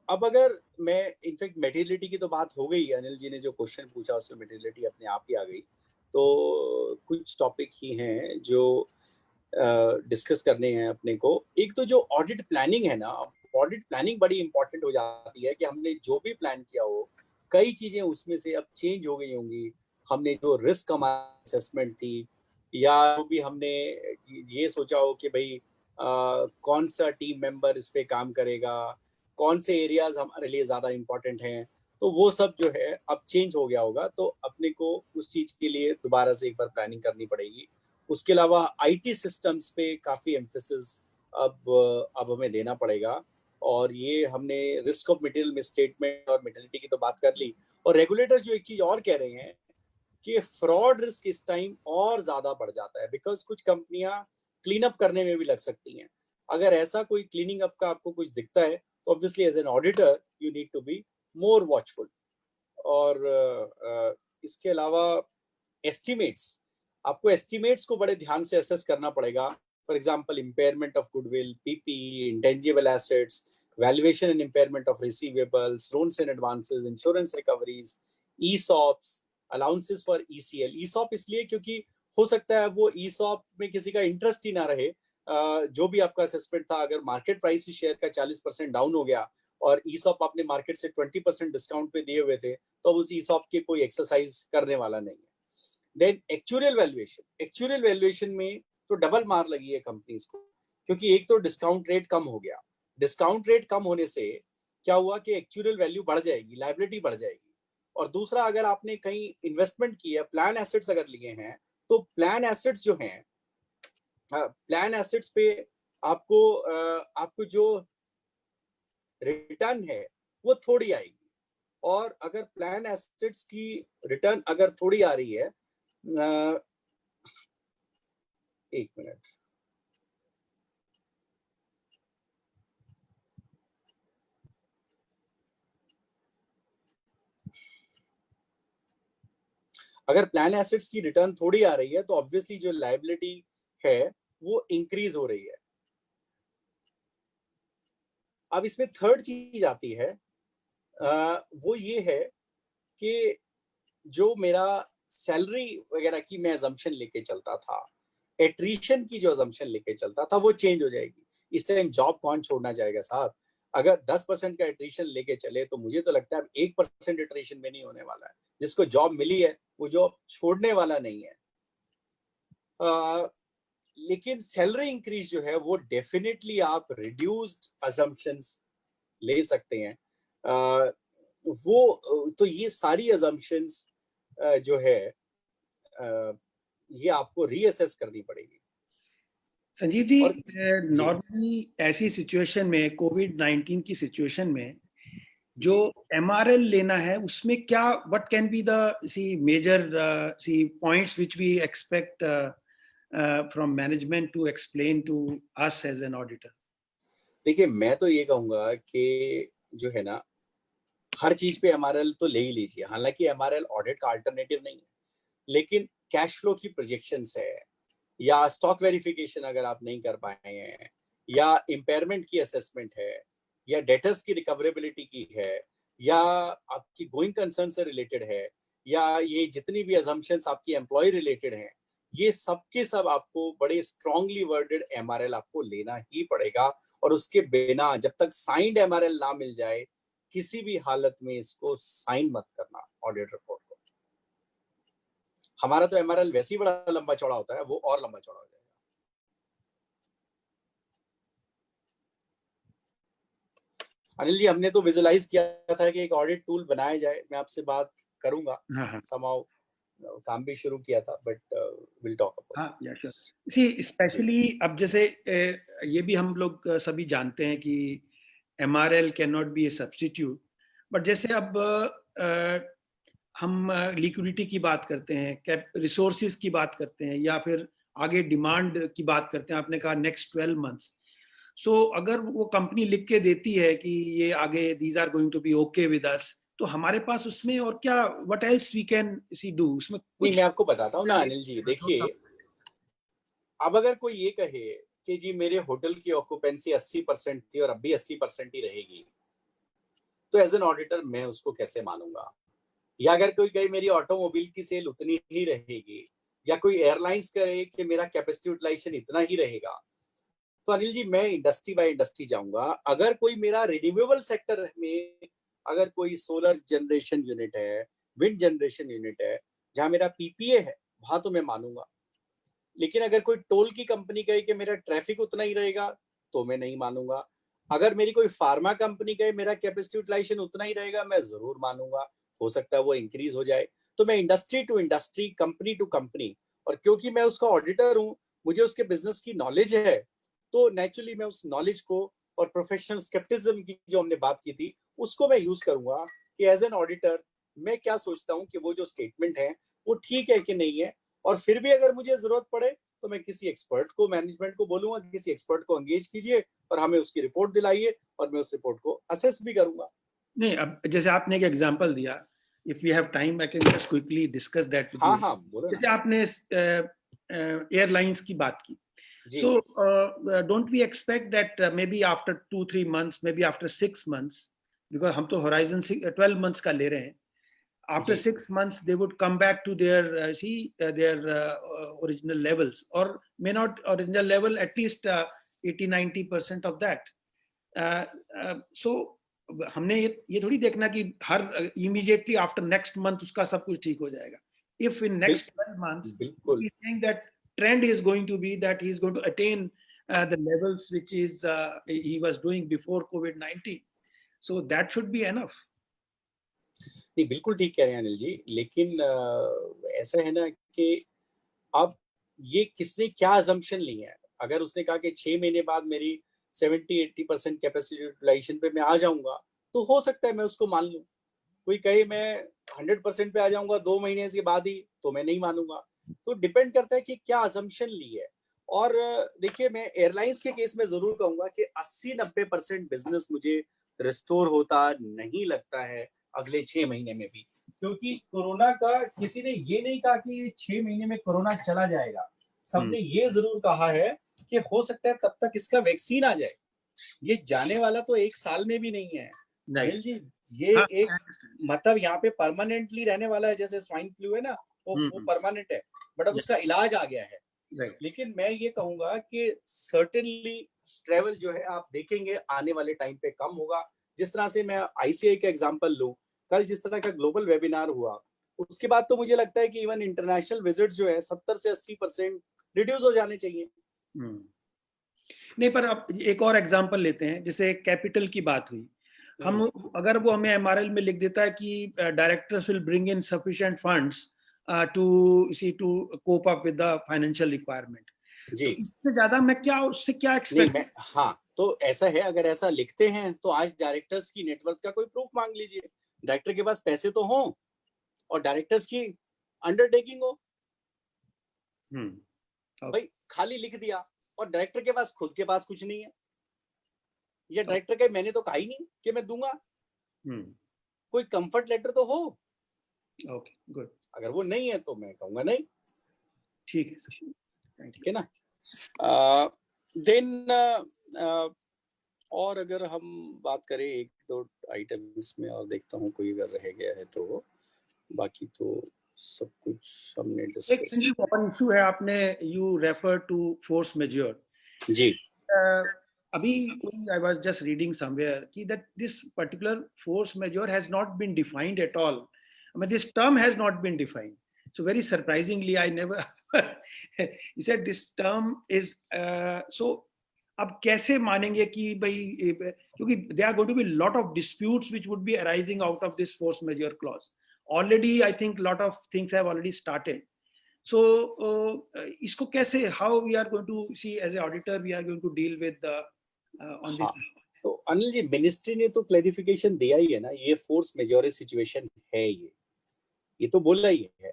अब अगर मैं इनफैक्ट मेटीरियलिटी की तो बात हो गई, अनिल जी ने जो क्वेश्चन पूछा उसमें मेटीरियलिटी अपने आप ही आ गई, तो कुछ टॉपिक ही हैं जो डिस्कस करने हैं अपने को। एक तो जो ऑडिट प्लानिंग है ना, ऑडिट प्लानिंग बड़ी इंपॉर्टेंट हो जाती है कि हमने जो भी प्लान किया हो, कई चीजें उसमें से अब चेंज हो गई होंगी। हमने जो रिस्क हमारी असेसमेंट थी, या जो भी हमने ये सोचा हो कि भाई कौन सा टीम मेंबर इस पे काम करेगा, कौन से एरियाज हमारे लिए ज्यादा इंपॉर्टेंट हैं, तो वो सब जो है अब चेंज हो गया होगा, तो अपने को उस चीज के लिए दोबारा से एक बार प्लानिंग करनी पड़ेगी। उसके अलावा आईटी सिस्टम्स पे काफी एम्फेसिस अब हमें देना पड़ेगा, और ये हमने रिस्क ऑफ मटेरियल मिसस्टेटमेंट और मेटेरियलिटी की तो बात कर ली। और रेगुलेटर जो एक चीज और कह रहे हैं कि फ्रॉड रिस्क इस टाइम और ज्यादा बढ़ जाता है, बिकॉज कुछ कंपनियां क्लीन अप करने में भी लग सकती हैं। अगर ऐसा कोई क्लीनिंग अप का आपको कुछ दिखता है तो obviously as an auditor you need to be more watchful. और इसके अलावा एस्टिमेट्स, आपको एस्टिमेट्स को बड़े ध्यान से असेस करना पड़ेगा। For example impairment of goodwill, PP, intangible assets, valuation and impairment of receivables, loans and advances, insurance recoveries, ESOPs, allowances for ECL. ESOP इसलिए क्योंकि हो सकता है वो ईसॉप में किसी का इंटरेस्ट ही ना रहे। जो भी आपका असेसमेंट था, अगर मार्केट प्राइस ही शेयर का 40% डाउन हो गया और ईसॉप आपने मार्केट से 20% डिस्काउंट पे दिए हुए थे, तो उस ईसॉप की कोई एक्सरसाइज करने वाला नहीं है। देन एक्चुअल वैल्यूएशन में तो डबल मार लगी है कंपनीज को, क्योंकि एक तो डिस्काउंट रेट कम हो गया। डिस्काउंट रेट कम होने से क्या हुआ कि एक्चुअल वैल्यू बढ़ जाएगी, लायबिलिटी बढ़ जाएगी। और दूसरा, अगर आपने कहीं इन्वेस्टमेंट किया, प्लान एसेट्स अगर लिए हैं, तो प्लान एसेट्स जो हैं, प्लान एसेट्स पे आपको जो रिटर्न है वो थोड़ी आएगी। और अगर प्लान एसेट्स की रिटर्न अगर थोड़ी आ रही है, एक मिनट, अगर प्लान एसेट्स की रिटर्न थोड़ी आ रही है तो ऑब्वियसली जो लायबिलिटी है वो इंक्रीज हो रही है। अब इसमें थर्ड चीज आती है, वो ये है कि जो मेरा सैलरी वगैरह की मैं अजम्पशन लेके चलता था, एट्रीशन की जो अजम्पशन लेके चलता था, वो चेंज हो जाएगी। इस टाइम जॉब कौन छोड़ना चाहेगा साहब? अगर 10% का एट्रीशन लेके चले तो मुझे तो लगता है 1% एट्रीशन में नहीं होने वाला है। जिसको जॉब मिली है वो जॉब छोड़ने वाला नहीं है। लेकिन सैलरी इंक्रीज जो है वो डेफिनेटली आप रिड्यूस्ड अजम्पशंस ले सकते हैं। वो तो ये सारी अजम्पशंस जो है ये आपको रीअसेस करनी पड़ेगी। संजीव जी, और नॉर्मली ऐसी सिचुएशन में, कोविड-19 की सिचुएशन में जो एमआरएल लेना है उसमें क्या, what can be the major points which we expect from management to explain to us as an auditor? देखिए, मैं तो ये कहूंगा कि जो है ना, हर चीज पे एमआरएल तो ले ही लीजिए। हालांकि एमआरएल ऑडिट का अल्टरनेटिव नहीं है, लेकिन कैश फ्लो की प्रोजेक्शंस है, या स्टॉक वेरिफिकेशन अगर आप नहीं कर पाए हैं, या इम्पेयरमेंट की असेसमेंट है, या डेटर्स की रिकवरेबिलिटी की है, या आपकी गोइंग कंसर्न से रिलेटेड है, या ये जितनी भी अजम्पशंस आपकी एम्प्लॉय रिलेटेड हैं, ये सब के सब आपको बड़े स्ट्रांगली वर्डेड एमआरएल आपको लेना ही पड़ेगा। और उसके बिना, जब तक साइंड एमआरएल ना मिल जाए, किसी भी हालत में इसको साइन मत करना ऑडिट रिपोर्ट को। हमारा तो एमआरएल वैसे ही बड़ा लंबा चौड़ा होता है, वो और लंबा चौड़ा हो जाएगा। अनिल जी, हमने तो विजुलाइज किया था कि एक ऑडिट टूल बनाया जाए। मैं आपसे बात करूंगा, समाउ काम भी शुरू किया था, बट विल टॉक अबाउट। हाँ, या श्योर। सी स्पेशली अब जैसे ये भी हम लोग सभी जानते हैं कि MRL can not be A substitute, but जैसे अब हम लिक्विडिटी की बात करते हैं, कैप रिसोर्सेज की बात करते हैं, या फिर आगे डिमांड की बात करते हैं, आपने कहा नेक्स्ट 12 मंथ्स। सो अगर वो कंपनी लिख के देती है कि ये आगे these are going to be okay with us, तो हमारे पास उसमें और क्या, what else we can see do उसमें? नहीं, मैं आपको बताता हूँ ना अनिल जी। देखिए, अब अगर कोई ये कहे कि जी मेरे होटल की ऑक्यूपेंसी 80% थी और अब भी 80% ही रहेगी, तो एज एन ऑडिटर मैं उसको कैसे मानूंगा? या अगर कोई कहे मेरी ऑटोमोबाइल की सेल उतनी ही रहेगी, या कोई एयरलाइंस करे कि मेरा कैपेसिटी यूटिलाइजेशन इतना ही रहेगा, तो अनिल जी मैं इंडस्ट्री बाय इंडस्ट्री जाऊंगा। अगर कोई मेरा रिन्यूएबल सेक्टर में, अगर कोई सोलर जनरेशन यूनिट है, विंड जनरेशन यूनिट है, जहां मेरा पीपीए है, वहां तो मैं मानूंगा। लेकिन अगर कोई टोल की कंपनी कहे कि मेरा ट्रैफिक उतना ही रहेगा, तो मैं नहीं मानूंगा। अगर मेरी कोई फार्मा कंपनी कहे मेरा कैपेसिटी यूटिलाइजेशन उतना ही रहेगा, मैं जरूर मानूंगा। हो सकता है वो इंक्रीज हो जाए। तो मैं industry to industry, company to company, और क्योंकि मैं उसका ऑडिटर हूं, मुझे उसके बिजनेस की नॉलेज है, तो नेचुरली मैं उस नॉलेज को और प्रोफेशनल स्केप्टिज्म की जो हमने बात की थी, उसको मैं यूज करूंगा कि एज एन ऑडिटर मैं क्या सोचता हूं कि वो जो स्टेटमेंट है वो ठीक है कि नहीं है। और फिर भी अगर मुझे जरूरत पड़े तो मैं किसी एक्सपर्ट को, मैनेजमेंट को बोलूंगा कि किसी एक्सपर्ट को एंगेज कीजिए और हमें उसकी रिपोर्ट दिलाइए, और मैं उस रिपोर्ट को असेस भी करूंगा। नहीं, अब जैसे आपने एक एग्जांपल दिया, if we have time I can just quickly discuss that with you. हाँ, बोलो जैसे ना। आपने एयरलाइंस की बात की, so don't we expect that maybe after 2-3 months, maybe after 6 months, because हम तो horizon 12 months का ले रहे हैं, after 6 months they would come back to their original levels, or may not original level, at least 80-90% of that. So हमने ये थोड़ी देखना कि हर immediately after next month उसका सब कुछ ठीक हो जाएगा. If in next 12 months we think that trend is going to be that he is going to attain the levels which is he was doing before COVID-19, so that should be enough. नहीं, बिल्कुल ठीक कह रहे हैं अनिल जी, लेकिन ऐसा है ना कि अब ये किसने क्या अजम्पशन ली है। अगर उसने कहा कि 6 महीने बाद मेरी 70-80% कैपेसिटी यूटिलाइजेशन पे मैं आ जाऊंगा, तो हो सकता है मैं उसको मान लूं। कोई कहे मैं 100% पे आ जाऊंगा 2 महीने के बाद ही, तो मैं नहीं मानूंगा। तो डिपेंड करता है कि क्या अजम्पशन ली है। और देखिए, मैं एयरलाइंस के केस में जरूर कहूंगा कि 80-90% बिजनेस मुझे रिस्टोर होता नहीं लगता है अगले 6 महीने में भी, क्योंकि कोरोना का किसी ने ये नहीं कहा कि ये 6 महीने में कोरोना चला जाएगा। सबने ये जरूर कहा है कि हो सकता है तब तक इसका वैक्सीन आ जाए। ये जाने वाला तो 1 साल में भी नहीं है अनिल जी। ये एक मतलब यहाँ पे परमानेंटली रहने वाला है, जैसे स्वाइन फ्लू है ना, वो परमानेंट है, बट अब उसका इलाज आ गया है। लेकिन मैं ये कहूंगा कि सर्टेनली ट्रेवल जो है आप देखेंगे आने वाले टाइम पे कम होगा। जिस तरह से मैं आईसीआई का एग्जांपल लूं, कल जिस तरह का ग्लोबल वेबिनार हुआ, उसके बाद तो मुझे लगता है कि इवन इंटरनेशनल विजिट जो है 70 से 80% रिड्यूस हो जाने चाहिए। नहीं, पर अब एक और एग्जांपल लेते हैं, जैसे कैपिटल की बात हुई, हम अगर वो हमें एमआरएल में लिख देता है कि directors will bring in sufficient funds to cope up with the financial requirement, तो इससे ज्यादा मैं क्या उससे क्या एक्सपेक्ट? हाँ, तो ऐसा है, अगर ऐसा लिखते हैं तो आज डायरेक्टर्स की नेटवर्क का कोई प्रूफ मांग लीजिए। डायरेक्टर के पास पैसे तो हों और डायरेक्टर्स की अंडरटेकिंग हो। भाई खाली लिख दिया और डायरेक्टर के पास खुद के पास कुछ नहीं है, या डायरेक्टर के मैंने तो कहा ही नहीं कि मैं दूंगा, कोई कंफर्ट लेटर तो हो। Okay, good. अगर वो नहीं है तो मैं कहूंगा नहीं। ठीक है, ठीक है ना। देन और अगर हम बात करें एक दो आइटम्स में और देखता हूँ कोई अगर रह गया है तो, बाकी तो सब कुछ हमने डिस्कस। एक इशू है, आपने you refer to force majeure. जी, अभी I was just reading somewhere that this particular force majeure has not been defined at all. I mean, this term has not been defined. So very surprisingly, I never he said this term is so. अब कैसे मानेंगे कि भाई, क्योंकि there are going to be a lot of disputes which would be arising out of this force majeure clause. Already, I think a lot of things have already started. So इसको कैसे, how we are going to see as an auditor, we are going to deal with the on this? तो Anil ji, ministry ने तो clarification दिया ही है ना, ये force majority situation है, ये तो बोल रही है।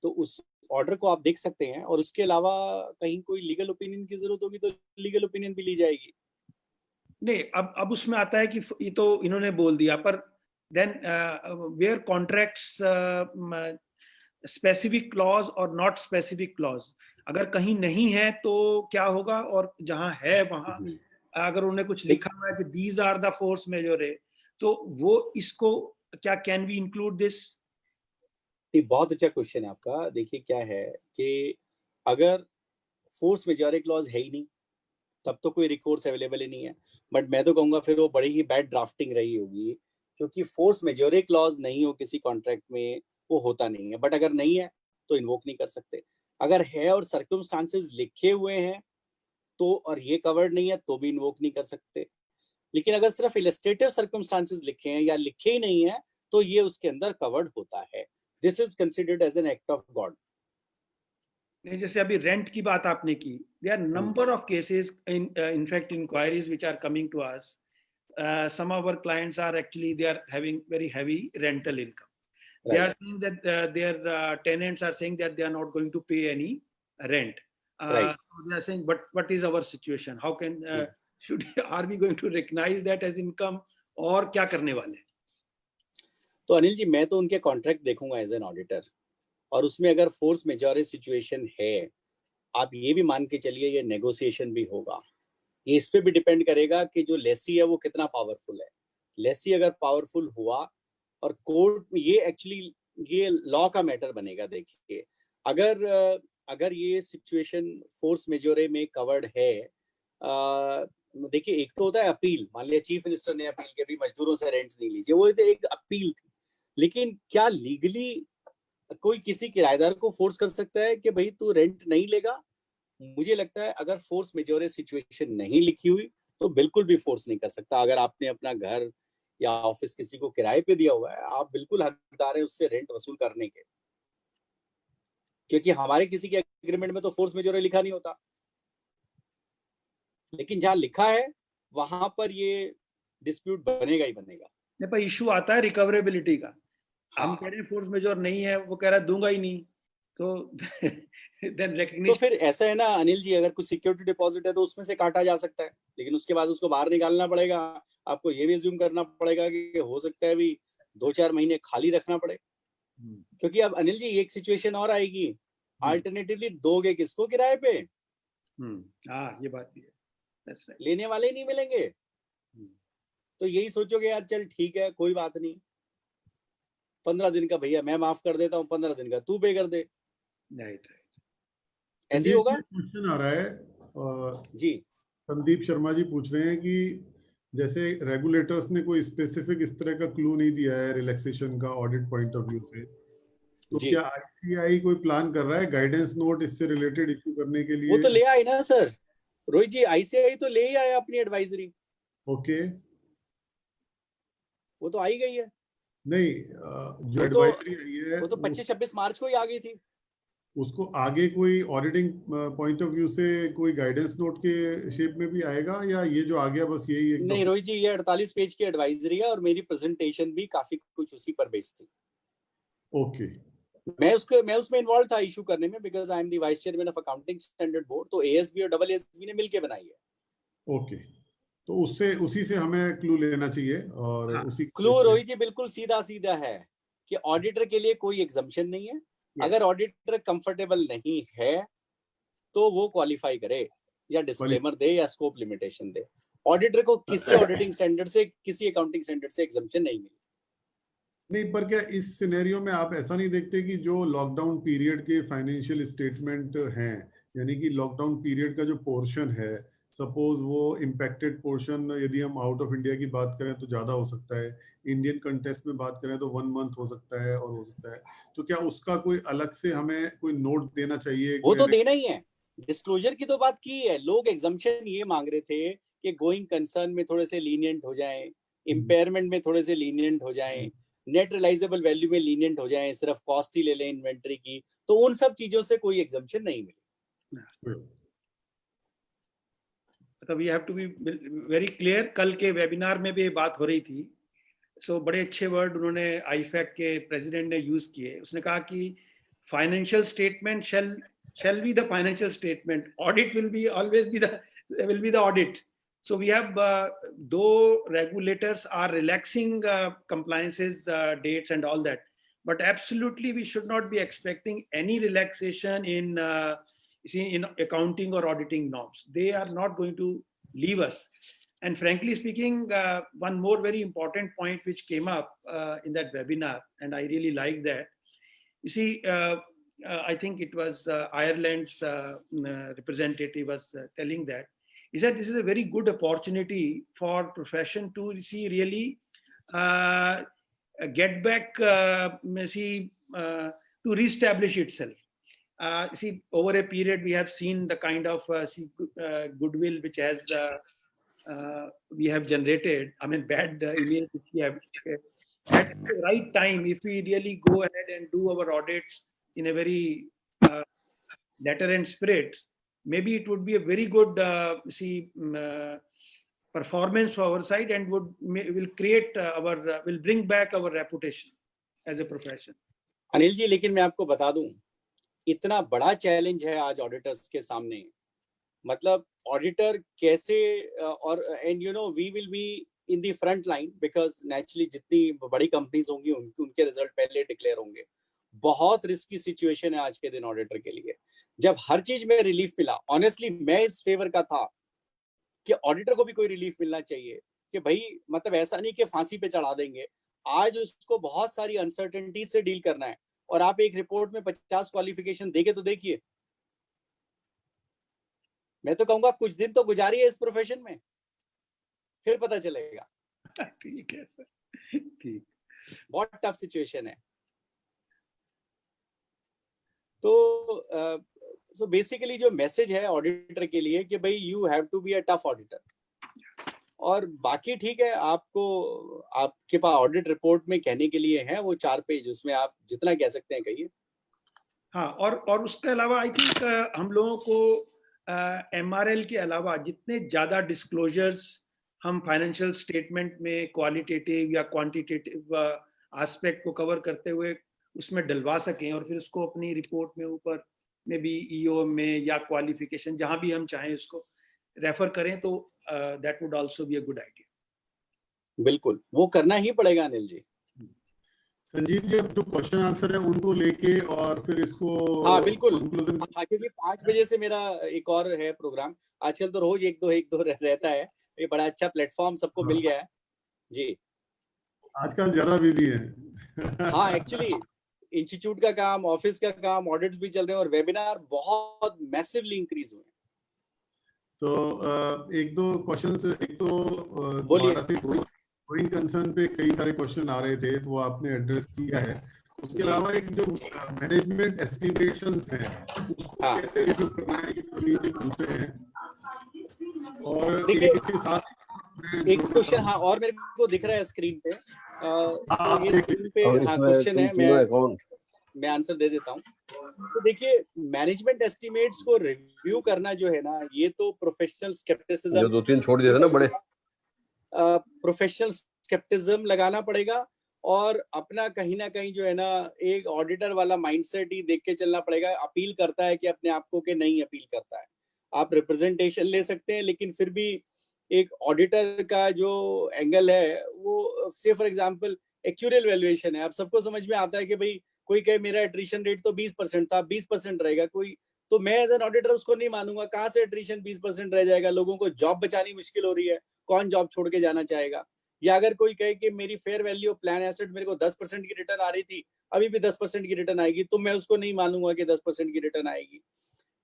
तो उस ऑर्डर को आप देख सकते हैं, और उसके अलावा कहीं कोई लीगल ओपिनियन की जरूरत होगी तो लीगल ओपिनियन भी ली जाएगी। नहीं, अब उसमें आता है कि ये तो इन्होंने बोल दिया, पर then where contracts specific clause और नॉट स्पेसिफिक क्लॉज, अगर कहीं नहीं है तो क्या होगा, और जहां है वहां अगर उन्होंने कुछ लिखा हुआ है कि these are the force majeure, तो वो इसको क्या, कैन वी इंक्लूड दिस? बहुत अच्छा क्वेश्चन है आपका। देखिए क्या है कि अगर फोर्स मेजॉरिटी क्लॉज है ही नहीं तब तो कोई रिकोर्स अवेलेबल ही नहीं है। बट मैं तो कहूंगा फिर वो बड़ी ही बैड ड्राफ्टिंग रही होगी, क्योंकि फोर्स मेजॉरिटी क्लॉज नहीं हो किसी कॉन्ट्रैक्ट में वो होता नहीं है। बट अगर नहीं है तो इन्वोक नहीं कर सकते। अगर है और सर्कमस्टांसेस लिखे हुए हैं तो, और ये कवर्ड नहीं है तो भी इन्वोक नहीं कर सकते। लेकिन अगर सिर्फ इलस्ट्रेटिव सर्कमस्टांसेस लिखे हैं या लिखे ही नहीं है तो ये उसके अंदर कवर्ड होता है। This is considered as an act of God. जैसे अभी रेंट की बात आपने की, there are number of cases in fact inquiries which are coming to us. Some of our clients are actually, they are having very heavy rental income. They are saying that their tenants are saying that they are not going to pay any rent. So they are saying, but what is our situation? How can are we going to recognize that as income, और क्या करने वाले? तो अनिल जी, मैं तो उनके contract देखूंगा as an auditor, और उसमें अगर फोर्स मेजॉरिटी सिचुएशन है, आप ये भी मान के चलिए ये नेगोशिएशन भी होगा। ये इस पे भी डिपेंड करेगा कि जो लेसी है वो कितना पावरफुल है। लेसी अगर पावरफुल हुआ, और कोर्ट में ये एक्चुअली ये लॉ का मैटर बनेगा। देखिए अगर ये सिचुएशन फोर्स मेजॉरिटी में कवर्ड है, देखिए एक तो होता है अपील। मान लिया चीफ मिनिस्टर ने अपील की भी मजदूरों से रेंट नहीं लीजिए, वो एक अपील थी। लेकिन क्या लीगली कोई किसी किराएदार को फोर्स कर सकता है कि भाई तू रेंट नहीं लेगा? मुझे लगता है अगर फोर्स मेजॉरिटी सिचुएशन नहीं लिखी हुई तो बिल्कुल भी फोर्स नहीं कर सकता। अगर आपने अपना घर या ऑफिस किसी को किराए पे दिया हुआ है, आप बिल्कुल हकदार है उससे रेंट वसूल करने के, क्योंकि हमारे किसी के एग्रीमेंट में तो फोर्स मेजॉरिटी लिखा नहीं होता। लेकिन जहां लिखा है वहां पर ये डिस्प्यूट बनेगा ही बनेगा। नहीं, पर इशू आता है रिकवरेबिलिटी का। हम कह रहे हैं फोर्स मेजॉर नहीं है, वो कह रहा है दूंगा ही नहीं, तो देन रिकॉग्निशन। तो फिर ऐसा है ना अनिल जी, अगर कुछ सिक्योरिटी डिपॉजिट है तो उसमें से काटा जा सकता है, लेकिन उसके बाद उसको बाहर निकालना पड़ेगा। आपको ये भी अज्यूम करना पड़ेगा कि हो सकता है भी 2-4 महीने खाली रखना पड़े, क्योंकि अब अनिल जी एक सिचुएशन और आएगी, अल्टरनेटिवली दोगे किसको किराए पे? हाँ, ये बात भी है। That's right. लेने वाले ही नहीं मिलेंगे। तो यही सोचोगे यार चल ठीक है कोई बात नहीं, 15 दिन का भैया मैं माफ कर देता हूँ, 15 दिन का तू पे कर दे। राइट, ऐसे ही होगा। क्वेश्चन आ रहा है जी, संदीप शर्मा जी पूछ रहे हैं कि जैसे रेगुलेटर्स ने कोई स्पेसिफिक इस तरह का क्लू नहीं दिया है रिलैक्सेशन का ऑडिट पॉइंट ऑफ व्यू से, तो जी। क्या ICAI कोई प्लान कर रहा है गाइडेंस नोट इससे रिलेटेड इश्यू करने के लिए? वो तो ले आए ना सर, रोहित जी, ICAI तो ले ही आया अपनी एडवाइजरी। ओके, वो तो आई गई है। नहीं जो वो तो एडवाइजरी आई है वो तो 25-26 मार्च को ही आ गई थी। उसको आगे कोई ऑडिटिंग पॉइंट ऑफ व्यू से कोई गाइडेंस नोट के शेप में भी आएगा, या ये जो आ गया बस यही एक नहीं रोहित जी, ये 48 पेज की एडवाइजरी है और मेरी प्रेजेंटेशन भी काफी कुछ उसी पर बेस्ड थी। ओके, मैं उसमें इन्वॉल्व था इशू करने में, because I am the vice chairman of accounting standard board. तो ASB और AASB ने मिलकर बनाई है। ओके, तो उससे उसी से हमें क्लू लेना चाहिए और हाँ, उसी क्लू रोहित जी बिल्कुल सीधा सीधा है कि ऑडिटर के लिए कोई एग्जम्पशन नहीं है। अगर ऑडिटर कंफर्टेबल नहीं है तो वो क्वालिफाई करे या डिस्क्लेमर दे या स्कोप लिमिटेशन दे। ऑडिटर को किसी ऑडिटिंग स्टैंडर्ड से, किसी अकाउंटिंग स्टैंडर्ड से एग्जम्पशन नहीं मिली। नहीं, पर क्या इस सिनेरियो में आप ऐसा नहीं देखते कि जो लॉकडाउन पीरियड के फाइनेंशियल स्टेटमेंट हैं, यानी कि लॉकडाउन पीरियड का जो पोर्शन है, सपोज वो इम्पैक्टेड पोर्शन यदि हम आउट ऑफ इंडिया की बात करें तो ज्यादा हो सकता है, इंडियन कंटेक्स्ट में बात करें तो 1 मंथ हो सकता है और हो सकता है, तो क्या उसका कोई अलग से हमें कोई नोट देना चाहिए? वो तो देना ही है। डिस्क्लोजर की तो बात की है। लोग एग्जम्पशन ये मांग रहे थे कि गोइंग कंसर्न में थोड़े से लीनियंट हो जाएं, इम्पेयरमेंट में थोड़े से लीनियंट हो जाएं, नेट रियलाइजेबल वैल्यू में लीनियंट हो जाएं, सिर्फ कॉस्ट ही ले लें इन्वेंट्री की। तो उन सब चीजों से कोई एग्जम्पशन नहीं मिली। तो we have to be very clear. कल के वेबिनार में भी ये बात हो रही थी। सो बड़े अच्छे वर्ड उन्होंने आईफैक के प्रेसिडेंट ने यूज किए। उसने कहा कि financial statement shall be the financial statement. Audit will be always be the audit. So we have, though regulators are relaxing compliances dates and all that, but absolutely we should not be expecting any relaxation in accounting or auditing norms. They are not going to leave us. And frankly speaking, one more very important point which came up in that webinar, and I really like that. You see, I think it was Ireland's representative was telling that. He said this is a very good opportunity for profession to see really get back, to reestablish itself. See, over a period, we have seen the kind of goodwill which has we have generated. I mean, bad image which we have. At the right time, if we really go ahead and do our audits in a very letter and spirit, maybe it would be a very good performance for our side, and will create will bring back our reputation as a profession. Anil ji, लेकिन मैं आपको बता दूं, इतना बड़ा challenge है आज auditors के सामने। मतलब ऑडिटर कैसे, और and you know we will be in the front line, because naturally जितनी बड़ी कंपनीज होंगी उनके रिजल्ट पहले डिक्लेयर होंगे। बहुत रिस्की सिचुएशन है आज के दिन ऑडिटर के लिए। जब हर चीज में रिलीफ मिला, ऑनेस्टली मैं इस फेवर का था कि ऑडिटर को भी कोई रिलीफ मिलना चाहिए, कि भाई मतलब ऐसा नहीं कि फांसी पे चढ़ा देंगे। आज उसको बहुत सारी अनसर्टेनिटी से डील करना है, और आप एक रिपोर्ट में 50 क्वालिफिकेशन देके तो देखिए। मैं तो कहूंगा कुछ दिन तो गुजारिए इस प्रोफेशन में, फिर पता चलेगा। ठीक है सर, ठीक। बहुत टफ सिचुएशन है। तो सो बेसिकली जो मैसेज है ऑडिटर के लिए कि भाई you have to be a tough auditor. और बाकी ठीक है, आपके पास ऑडिट रिपोर्ट में कहने के लिए है वो 4 पेज, उसमें आप जितना कह सकते हैं कहिए। हाँ, और उसके अलावा आई थिंक हम लोगों को MRL के अलावा जितने ज्यादा डिस्क्लोजर्स हम फाइनेंशियल स्टेटमेंट में क्वालिटेटिव या क्वांटिटेटिव एस्पेक्ट को कवर करते हुए उसमें डलवा सकें, और फिर उसको अपनी रिपोर्ट में ऊपर में भी EO में या क्वालिफिकेशन जहां भी हम चाहें उसको रेफर करें, तो that would also be a good idea. बिल्कुल, वो करना ही पड़ेगा अनिल जी। संजीव जी, अब जो क्वेश्चन आंसर है उनको लेके और फिर इसको, हाँ बिल्कुल, हाँ, क्योंकि 5 बजे से मेरा एक और है प्रोग्राम। आजकल तो रोज एक दो रहता है। ये बड़ा अच्छा प्लेटफॉर्म सबको मिल गया है जी। आजकल ज्यादा बिजी है। हाँ, एक्चुअली इंस्टीट्यूट का काम, ऑफिस का काम, ऑडिट्स भी चल रहे हैं, और वेबिनार बहुत मैसिवली इंक्रीज हुए। तो एक दो क्वेश्चंस, एक तो बोलिए। गोइंग कंसर्न पे कई सारे क्वेश्चन आ रहे थे, तो वो आपने एड्रेस किया है। उसके अलावा एक जो मैनेजमेंट एस्टिमेशंस है उसको हाँ। कैसे रिव्यू करना है, ये प्रोसीजर होते हैं। और देखिए, इसके साथ एक क्वेश्चन हाँ और मेरे को दिख रहा है स्क्रीन पे, तो ये स्क्रीन पे और हाँ इसमें क्वेश्चन है, तीनों अकाउंट मैं आंसर दे देता हूँ। तो देखिए, मैनेजमेंट एस्टिमेट्स को रिव्यू करना जो है ना, ये तो प्रोफेशनल जो स्केप्टिसिज्म 2-3 छोड़ दिए थे ना बड़े, प्रोफेशनल स्केप्टिज्म लगाना पड़ेगा, और अपना कहीं ना कहीं जो है ना एक ऑडिटर वाला माइंडसेट ही देख के चलना पड़ेगा। अपील करता है कि अपने आप को कि नहीं अपील करता है, आप रिप्रेजेंटेशन ले सकते हैं, लेकिन फिर भी एक ऑडिटर का जो एंगल है वो से फॉर एग्जांपल एक्चुअल वैल्यूएशन है। अब सबको समझ में आता है कि भाई कोई कहे मेरा एट्रिशन रेट तो 20% था, 20% रहेगा, कोई तो मैं एज एन ऑडिटर उसको नहीं मानूंगा। कहाँ से एट्रिशन 20% रह जाएगा? लोगों को जॉब बचानी मुश्किल हो रही है, कौन जॉब छोड़ के जाना चाहेगा? या अगर कोई कहे कि मेरी fair value of plan asset मेरे को 10% की रिटर्न आ रही थी, अभी भी 10% की रिटर्न आएगी, तो मैं उसको नहीं मानूंगा कि 10% की रिटर्न आएगी।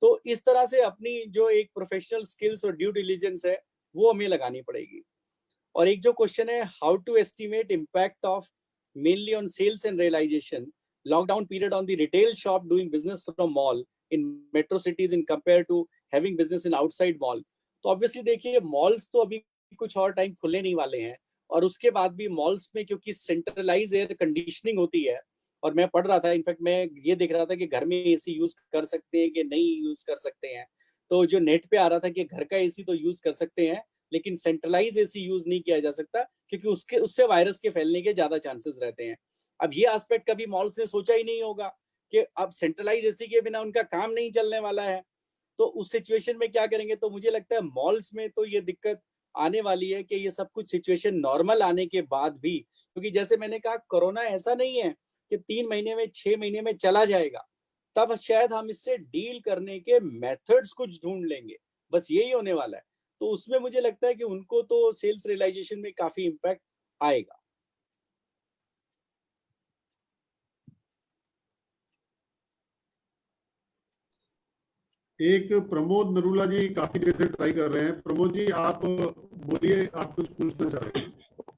तो इस तरह से अपनी जो एक प्रोफेशनल स्किल्स और ड्यू डिलीजेंस है वो हमें लगानी पड़ेगी। और एक जो क्वेश्चन है, how to estimate impact of mainly on sales and realization lockdown period on the retail shop doing business from mall in metro cities in compare to having business in outside mall. तो obviously देखिए, malls तो अभी कुछ और time खुलने नहीं वाले हैं, और उसके बाद भी मॉल्स में क्योंकि सेंट्रलाइज एयर कंडीशनिंग होती है, और मैं पढ़ रहा था, इनफैक्ट मैं ये देख रहा था कि घर में एसी यूज कर सकते हैं कि नहीं यूज कर सकते हैं। तो जो नेट पे आ रहा था कि घर का एसी तो यूज कर सकते हैं, लेकिन सेंट्रलाइज एसी यूज नहीं किया जा सकता, क्योंकि उससे वायरस के फैलने के ज्यादा चांसेस रहते हैं। अब ये एस्पेक्ट कभी मॉल्स ने सोचा ही नहीं होगा कि अब सेंट्रलाइज एसी के बिना उनका काम नहीं चलने वाला है, तो उस सिचुएशन में क्या करेंगे? तो मुझे लगता है मॉल्स में तो ये दिक्कत आने वाली है कि ये सब कुछ सिचुएशन नॉर्मल आने के बाद भी, क्योंकि जैसे मैंने कहा, कोरोना ऐसा नहीं है कि 3 महीने में 6 महीने में चला जाएगा, तब शायद हम इससे डील करने के मेथड्स कुछ ढूंढ लेंगे, बस यही होने वाला है। तो उसमें मुझे लगता है कि उनको तो सेल्स रियलाइजेशन में काफी इम्पैक्ट आएगा। एक प्रमोद नरूला जी काफी देर से ट्राई कर रहे हैं। प्रमोद जी आप बोलिए, आप कुछ पूछना चाह रहे हैं।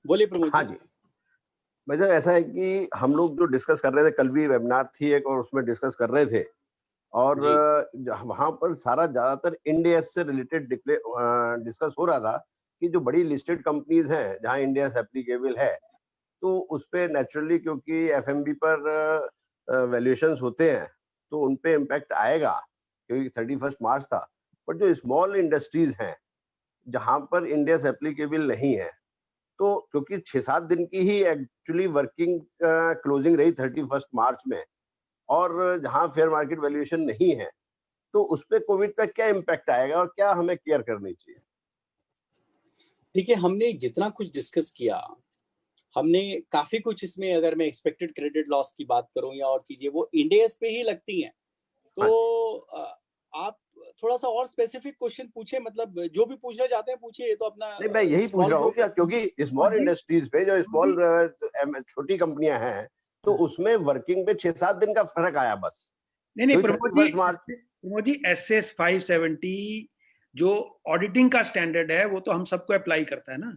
बोलिए प्रमोद हाँ जी। भाई साहब, ऐसा है कि हम लोग जो डिस्कस कर रहे थे, कल भी वेबिनार थी एक और उसमें डिस्कस कर रहे थे, और वहां पर सारा ज्यादातर इंडियस से रिलेटेड डिस्कस हो रहा था कि जो बड़ी लिस्टेड कंपनीज हैं जहां इंडियस एप्लीकेबल है, तो उस पे नेचुरली क्योंकि एफएमबी पर वैल्यूएशंस होते हैं तो उन पे इम्पैक्ट आएगा, क्योंकि 31 मार्च था। पर जो स्मॉल इंडस्ट्रीज हैं जहां पर इंडियस एप्लीकेबल नहीं है, तो क्योंकि 6-7 दिन की ही एक्चुअली वर्किंग क्लोजिंग रही 31 मार्च में, और जहां फेयर मार्केट वैल्यूएशन नहीं है, तो उस पे कोविड का क्या इम्पैक्ट आएगा और क्या हमें केयर करनी चाहिए? देखिए, हमने जितना कुछ डिस्कस किया, हमने काफी कुछ इसमें, अगर मैं एक्सपेक्टेड क्रेडिट लॉस की बात करूं या और चीजें, वो इंडियस पे ही लगती हैं। तो आप थोड़ा सा और स्पेसिफिक क्वेश्चन पूछे, मतलब जो भी पूछना चाहते हैं पूछिए। ये तो अपना नहीं, मैं यही पूछ रहा हूँ कि क्योंकि स्मॉल इंडस्ट्रीज पे जो स्मॉल छोटी कंपनियां हैं, तो उसमें वर्किंग पे 6-7 दिन का फर्क आया बस। नहीं क्योंकि प्रमोद जी SS 570 जो ऑडिटिंग का स्टैंडर्ड है वो तो हम सबको अप्लाई करता है ना,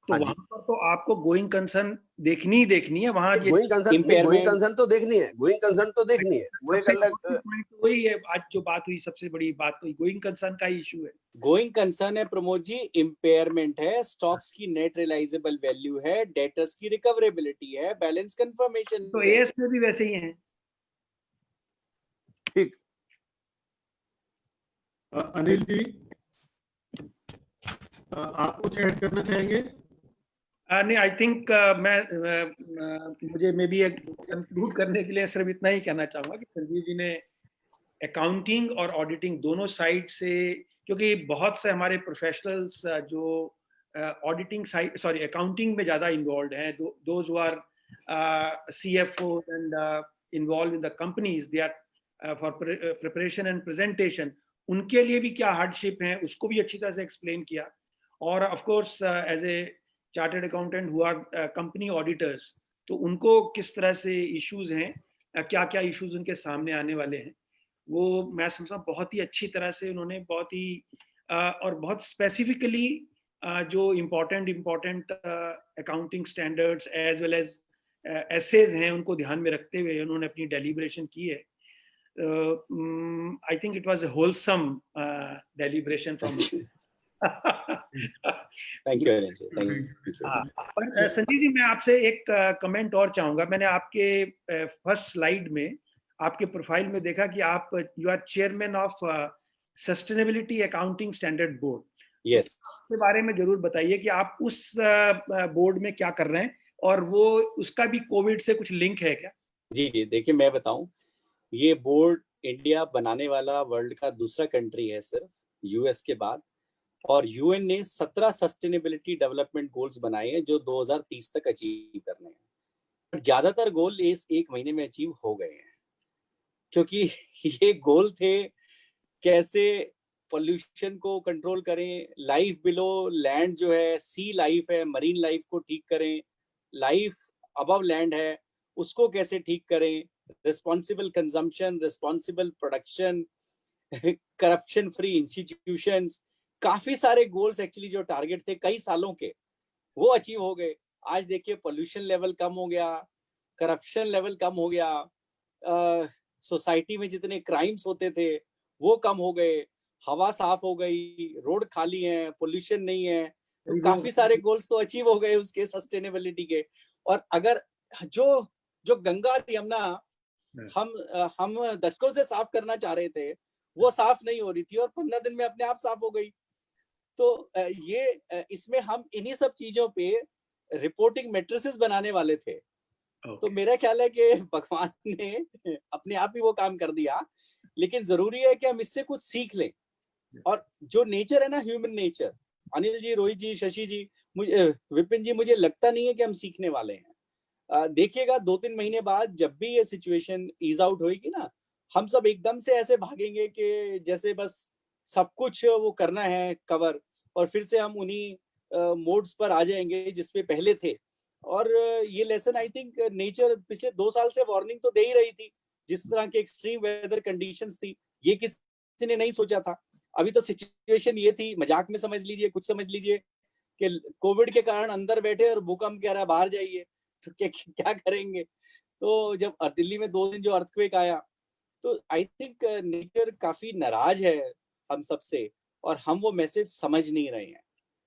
तो हाँ वहां पर तो आपको गोइंग कंसर्न देखनी ही देखनी है। वहां गोइंग कंसर्न तो देखनी है, गोइंग कंसर्न तो देखनी है, वो एक अलग पॉइंट वही है। आज जो बात हुई, सबसे बड़ी बात तो गोइंग कंसर्न का इशू है। गोइंग कंसर्न है प्रमोद जी, इम्पेयरमेंट है, स्टॉक्स की नेट रियलाइजेबल वैल्यू है, डेटर्स की रिकवरेबिलिटी है, बैलेंस कंफर्मेशन। तो एएस में भी वैसे ही है। ठीक। अनिल जी, आप कुछ ऐड करना चाहेंगे? नहीं, आई थिंक मुझे मे बी कंक्लूड करने के लिए सिर्फ इतना ही कहना चाहूंगा कि संजीव जी ने अकाउंटिंग और ऑडिटिंग दोनों साइड से, क्योंकि बहुत से हमारे प्रोफेशनल्स जो ऑडिटिंग साइड, सॉरी अकाउंटिंग में ज्यादा इन्वॉल्व हैं, those who are CFO and involve in the companies, they are for preparation and presentation, उनके लिए भी क्या हार्डशिप है उसको भी अच्छी तरह से एक्सप्लेन किया। और of course as a chartered accountant who are company auditors, तो उनको किस तरह से इश्यूज हैं, क्या क्या इश्यूज उनके सामने आने वाले हैं, वो मैं समझता हूँ बहुत ही अच्छी तरह से उन्होंने बहुत ही और बहुत स्पेसिफिकली जो important accounting standards as well as ASes हैं उनको ध्यान में रखते हुए उन्होंने अपनी डेलिब्रेशन की है. I think it was a wholesome deliberation from. Thank you Anil ji, thank you. पर संजीव जी, मैं आपसे एक कमेंट और चाहूंगा. मैंने आपके फर्स्ट स्लाइड में आपके प्रोफाइल में देखा कि आप you are chairman of sustainability accounting standard board. Yes, के बारे में जरूर बताइए कि आप उस बोर्ड में क्या कर रहे हैं और वो उसका भी कोविड से कुछ लिंक है क्या? जी जी, देखिए मैं बताऊं, ये बोर्ड इंडिया बनाने वाला वर्ल्ड का दूसरा कंट्री है सिर्फ यूएस के बाद, और यूएन ने 17 सस्टेनेबिलिटी डेवलपमेंट गोल्स बनाए हैं जो 2030 तक अचीव करने हैं. पर ज्यादातर गोल इस एक महीने में अचीव हो गए हैं, क्योंकि ये गोल थे कैसे पोल्यूशन को कंट्रोल करें, लाइफ बिलो लैंड जो है, सी लाइफ है, मरीन लाइफ को ठीक करें, लाइफ अबव लैंड है उसको कैसे ठीक करें, responsible consumption, responsible production, corruption free institutions, काफी सारे गोल्स एक्चुअली जो टारगेट थे कई सालों के, वो अचीव हो गए. आज देखिए पोल्यूशन लेवल कम हो गया, करप्शन लेवल कम हो गया, सोसाइटी में जितने क्राइम्स होते थे वो कम हो गए, हवा साफ हो गई, रोड खाली है, पोल्यूशन नहीं है. तो काफी सारे गोल्स तो अचीव हो गए उसके सस्टेनेबिलिटी के. और अगर जो जो गंगा यमुना हम दशकों से साफ करना चाह रहे थे वो साफ नहीं हो रही थी और 15 दिन में अपने आप साफ हो गई. तो ये इसमें हम इन्हीं सब चीजों पे रिपोर्टिंग मैट्रिसेस बनाने वाले थे. तो मेरा ख्याल है कि भगवान ने अपने आप ही वो काम कर दिया, लेकिन जरूरी है कि हम इससे कुछ सीख लें. और जो नेचर है ना, ह्यूमन नेचर, अनिल जी, रोहित जी, शशि जी, मुझे विपिन जी, मुझे लगता नहीं है कि हम सीखने वाले हैं. देखिएगा 2-3 महीने बाद जब भी ये सिचुएशन ईज आउट होगी ना, हम सब एकदम से ऐसे भागेंगे कि जैसे बस सब कुछ वो करना है कवर, और फिर से हम उन्हीं मोड्स पर आ जाएंगे जिसपे पहले थे. और ये लेसन आई थिंक नेचर पिछले 2 साल से वार्निंग तो दे ही रही थी. जिस तरह की एक्सट्रीम वेदर कंडीशंस थी, ये किसी ने नहीं सोचा था. अभी तो सिचुएशन ये थी, मजाक में समझ लीजिए, कुछ समझ लीजिए कि कोविड के कारण अंदर बैठे और भूकंप कह रहा है बाहर जाइए, तो क्या करेंगे. तो जब दिल्ली में 2 दिन जो अर्थक्वेक आया, तो आई थिंक नेचर काफी नाराज है हम सबसे, और हम वो मैसेज समझ नहीं रहे हैं.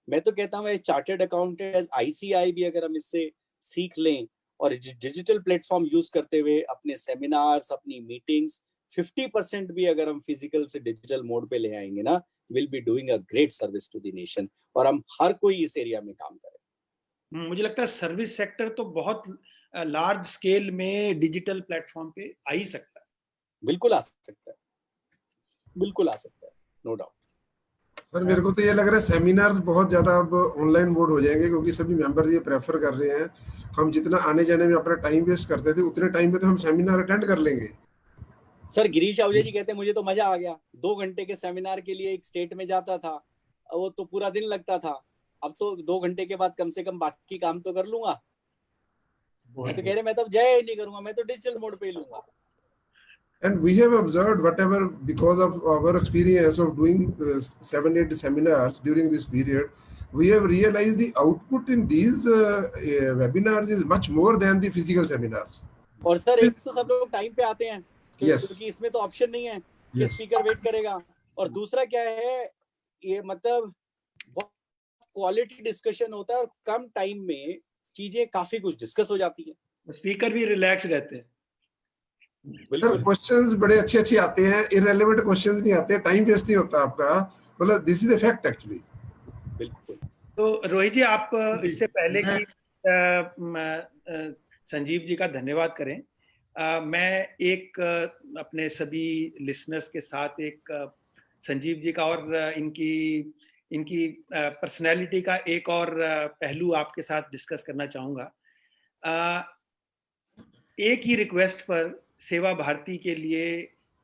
मैं तो कहता हूँ एज चार्टर्ड अकाउंटेंट, आईसीआई भी अगर हम इससे सीख लें और डिजिटल प्लेटफॉर्म यूज करते हुए अपने सेमिनार्स, अपनी मीटिंग्स 50% भी अगर हम फिजिकल से डिजिटल मोड पे ले आएंगे ना, will be doing a great service to the nation. और हम हर कोई इस एरिया में काम करें. मुझे लगता है सर्विस सेक्टर तो बहुत लार्ज स्केल में डिजिटल प्लेटफॉर्म पे आ ही सकता है. बिल्कुल आ सकता है, बिल्कुल आ सकता है, नो डाउट. सर मेरे को तो ये लग रहा है सेमिनार्स बहुत ज्यादा अब ऑनलाइन मोड हो जाएंगे, क्योंकि सभी मेंबर्स ये प्रेफर कर रहे हैं. हम जितना आने जाने में अपना टाइम वेस्ट करते थे, उतने टाइम में तो हम सेमिनार अटेंड कर लेंगे. सर गिरीश आवले जी कहते हैं मुझे तो मजा आ गया, 2 घंटे के सेमिनार के लिए एक स्टेट में जाता था, वो तो पूरा दिन लगता था. अब तो 2 घंटे के बाद कम से कम बाकी काम तो कर लूंगा. मैं तो कह रहे मैं तो जय नहीं करूंगा, मैं तो डिजिटल मोड पे लूंगा. And we have observed whatever, because of our experience of doing 7-8 seminars during this period, we have realized the output in these webinars is much more than the physical seminars. और sir एक तो सब लोग time पे आते हैं, क्योंकि इसमें तो ऑप्शन नहीं है कि स्पीकर वेट करेगा. और दूसरा क्या है, ये मतलब बहुत क्वालिटी डिस्कशन होता है और कम टाइम में चीजें काफी कुछ डिस्कस हो जाती है. स्पीकर भी रिलैक्स रहते हैं. सर क्वेश्चंस बड़े अच्छे आते हैं, इररिलेवेंट क्वेश्चंस नहीं आते, टाइम वेस्ट नहीं होता आपका. मतलब this is a fact actually. बिल्कुल. तो रोहित जी, आप इससे पहले कि संजीव जी का धन्यवाद करें, मैं एक अपने सभी लिसनर्स के साथ एक संजीव जी का और इनकी पर्सनैलिटी का एक और पहलू आपके साथ डिस्कस करना चाहूँगा. एक ही रिक्वेस्ट पर सेवा भारती के लिए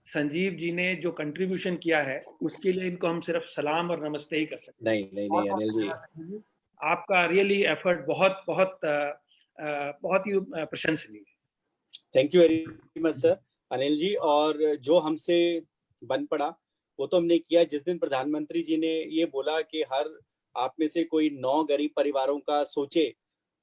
संजीव जी ने जो कंट्रीब्यूशन किया है, उसके लिए इनको हम सिर्फ सलाम और नमस्ते ही कर सकते हैं. नहीं अनिल जी, आपका रियली एफर्ट बहुत बहुत बहुत ही प्रशंसनीय है. Thank you very much sir Anil ji. और जो हमसे बन पड़ा वो तो हमने किया. जिस दिन प्रधानमंत्री जी ने ये बोला कि हर आप में से कोई 9 गरीब परिवारों का सोचे,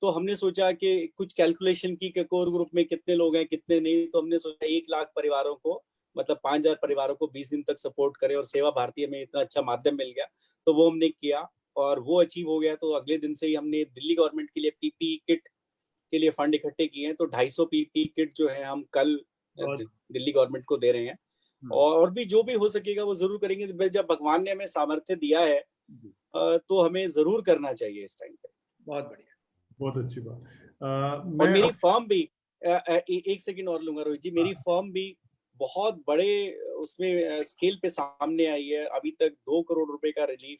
तो हमने सोचा कि कुछ कैलकुलेशन की कि कोर ग्रुप में कितने लोग हैं कितने नहीं, तो हमने सोचा 1 लाख परिवारों को, मतलब 5,000 परिवारों को 20 दिन तक सपोर्ट करें, और सेवा भारती में इतना अच्छा माध्यम मिल गया तो वो हमने किया और वो अचीव हो गया। तो अगले दिन से ही हमने दिल्ली गवर्नमेंट के लिए पीपीई किट के लिए फंड इकट्ठे किए हैं। तो 250 पीपीई किट जो है हम कल दिल्ली गवर्नमेंट को दे रहे हैं, और भी जो भी हो सकेगा वो जरूर करेंगे। जब भगवान ने हमें सामर्थ्य दिया है तो हमें जरूर करना चाहिए इस टाइम पे। बहुत बढ़िया, बहुत अच्छी बात। और मेरी फर्म भी एक सेकंड और लूंगा रोहित जी, मेरी फर्म भी बहुत बड़े उसमें स्केल पे सामने आई है। अभी तक 2 करोड़ रुपए का रिलीफ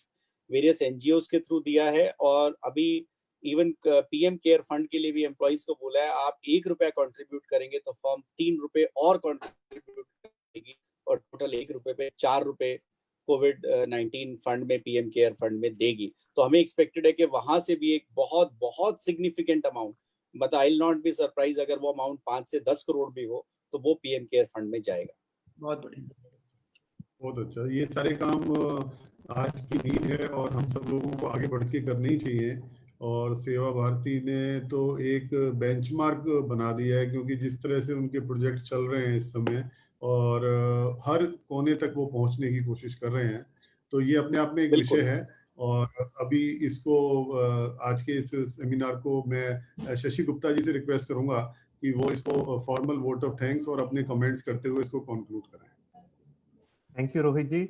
वेरियस एनजीओज के थ्रू दिया है, और अभी इवन पीएम केयर फंड के लिए भी एम्प्लॉइज को बोला है आप 1 रुपया कंट्रीब्यूट करेंगे तो फर्म 3 रुपए और कंट्रीब्यूट करेगी, और टोटल 1 रुपए पे 4 रुपए कोविड-19 फंड में, पीएम केयर फंड में देगी। तो हमें एक्सपेक्टेड है कि वहां से भी एक बहुत बहुत सिग्निफिकेंट अमाउंट, मतलब I will not be surprise अगर वो अमाउंट 5 से 10 करोड़ भी हो तो वो पीएम केयर फंड में जाएगा। बहुत बढ़िया, बहुत अच्छा। ये सारे काम आज की नीड है और हम सब लोगों को आगे बढ़ के करने ही चाहिए। और सेवा भारती ने तो एक बेंचमार्क बना दिया है, क्योंकि जिस तरह से उनके प्रोजेक्ट चल रहे हैं इस समय, और हर कोने तक वो पहुंचने की कोशिश कर रहे हैं, तो ये अपने आप में एक विषय है। और अभी इसको आज के इस सेमिनार को मैं शशि गुप्ता जी से रिक्वेस्ट करूंगा कि वो इसको फॉर्मल वोट ऑफ थैंक्स और अपने कमेंट्स करते हुए इसको कंक्लूड करें। थैंक यू रोहित जी।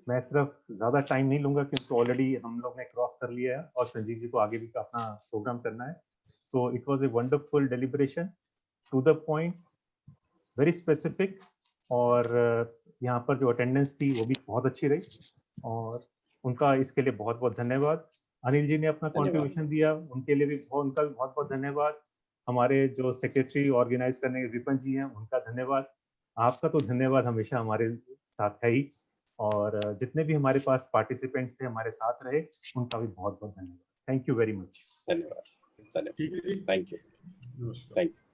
मैं सिर्फ ज़्यादा टाइम नहीं लूंगा क्योंकि ऑलरेडी हम लोग ने क्रॉस कर लिया है और संजीव जी को आगे भी अपना प्रोग्राम करना है। तो it was a wonderful deliberation, to the point, very specific, और यहाँ पर जो अटेंडेंस थी वो भी बहुत अच्छी रही और उनका इसके लिए बहुत बहुत धन्यवाद। अनिल जी ने अपना कॉन्ट्रीब्यूशन दिया, उनके लिए भी उनका भी बहुत बहुत धन्यवाद। हमारे जो सेक्रेटरी ऑर्गेनाइज करने के विपन जी हैं, उनका धन्यवाद। आपका तो धन्यवाद हमेशा हमारे साथ है ही, और जितने भी हमारे पास पार्टिसिपेंट्स थे हमारे साथ रहे, उनका भी बहुत बहुत धन्यवाद। Thank you very much. धन्यवाद। ठीक है जी, थैंक यू। नमस्कार। Thank you.